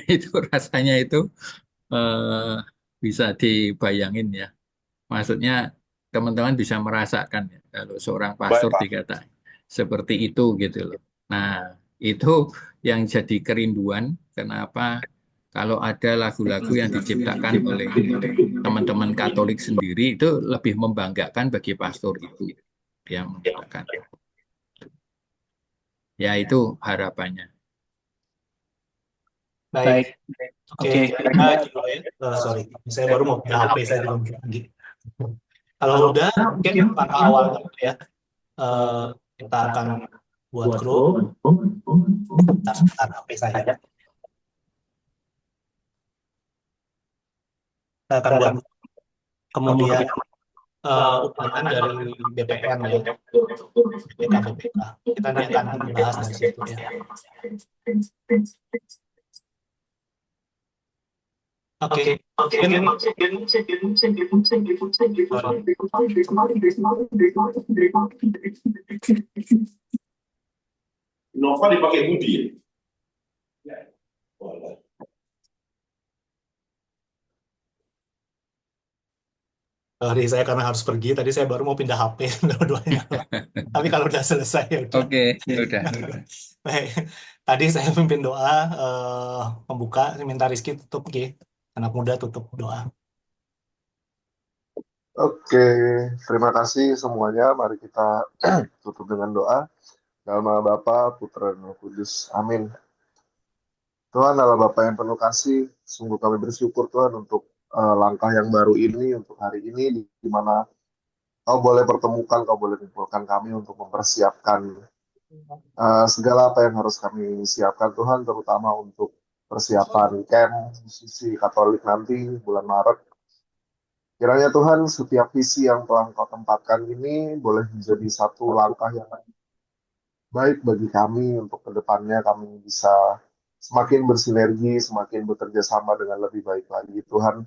Itu rasanya itu eh, bisa dibayangin ya. Maksudnya teman-teman bisa merasakan ya, kalau seorang Baik, pastor Pak. dikata seperti itu gitu loh. Nah, itu yang jadi kerinduan kenapa kalau ada lagu-lagu yang diciptakan oleh teman-teman Katolik sendiri itu lebih membanggakan bagi pastor itu yang menciptakan. Ya itu harapannya. Baik, oke, kira-kira gitu ya. Sorry, saya baru mau pindah HP, saya belum lagi. Kalau udah, mungkin langkah awalnya gitu ya. Kita akan buat grup. Sebentar HP saya. Kita akan buat kemudian undangan dari BPN ya, BPK. Kita nanti akan membahas dari situ ya. Oke, Nova dipakai Budi ya? Boleh. Sorry, saya karena harus pergi. Tadi saya baru mau pindah HP dua-duanya. Tapi kalau udah selesai ya udah. Oke, udah. Baik. Tadi saya pimpin doa pembuka. Saya minta Rizky tutup, Ki. Anak muda tutup doa. Oke, terima kasih semuanya. Mari kita tutup dengan doa. Dalam nama Bapa, Putra, dan Roh Kudus. Amin. Tuhan adalah Bapa yang penuh kasih. Sungguh kami bersyukur Tuhan untuk langkah yang baru ini, untuk hari ini, di mana Kau boleh pertemukan, Kau boleh kumpulkan kami untuk mempersiapkan segala apa yang harus kami siapkan Tuhan, terutama untuk persiapan camp musisi Katolik nanti bulan Maret. Kiranya Tuhan, setiap visi yang telah Kau tempatkan ini boleh menjadi satu langkah yang baik bagi kami untuk kedepannya kami bisa semakin bersinergi, semakin bekerja sama dengan lebih baik lagi Tuhan.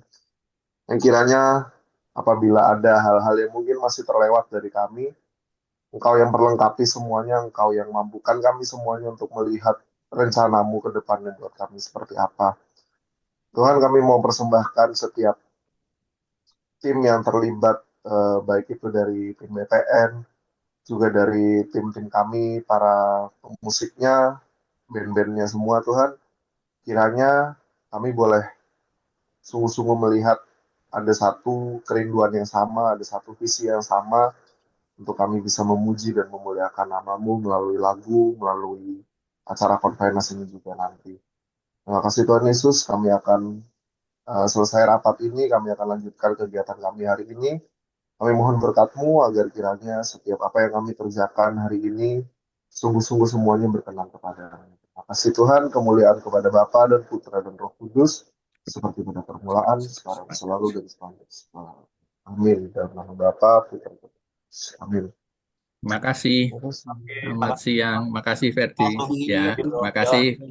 Yang kiranya apabila ada hal-hal yang mungkin masih terlewat dari kami, Engkau yang perlengkapi semuanya, Engkau yang mampukan kami semuanya untuk melihat rencanamu ke depannya buat kami seperti apa. Tuhan, kami mau persembahkan setiap tim yang terlibat, baik itu dari tim BPN, juga dari tim-tim kami, para pemusiknya, band-bandnya semua Tuhan. Kiranya kami boleh sungguh-sungguh melihat ada satu kerinduan yang sama, ada satu visi yang sama, untuk kami bisa memuji dan memuliakan nama-Mu melalui lagu, melalui acara konferensi ini juga nanti. Terima kasih Tuhan Yesus, kami akan selesai rapat ini, kami akan lanjutkan kegiatan kami hari ini. Kami mohon berkat-Mu agar kiranya setiap apa yang kami kerjakan hari ini, sungguh-sungguh semuanya berkenan kepada-Mu. Terima kasih Tuhan, kemuliaan kepada Bapa dan Putra dan Roh Kudus, seperti pada permulaan, sekarang, selalu, dan selamanya. Amin. Dalam nama Bapa, Putra, dan Roh Kudus. Amin. Terima kasih. Selamat siang. Makasih Ferdi. Ya, makasih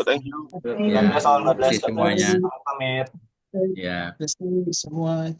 Thank you. Ya, makasih semuanya. Pamit. Ya. Terima kasih semua.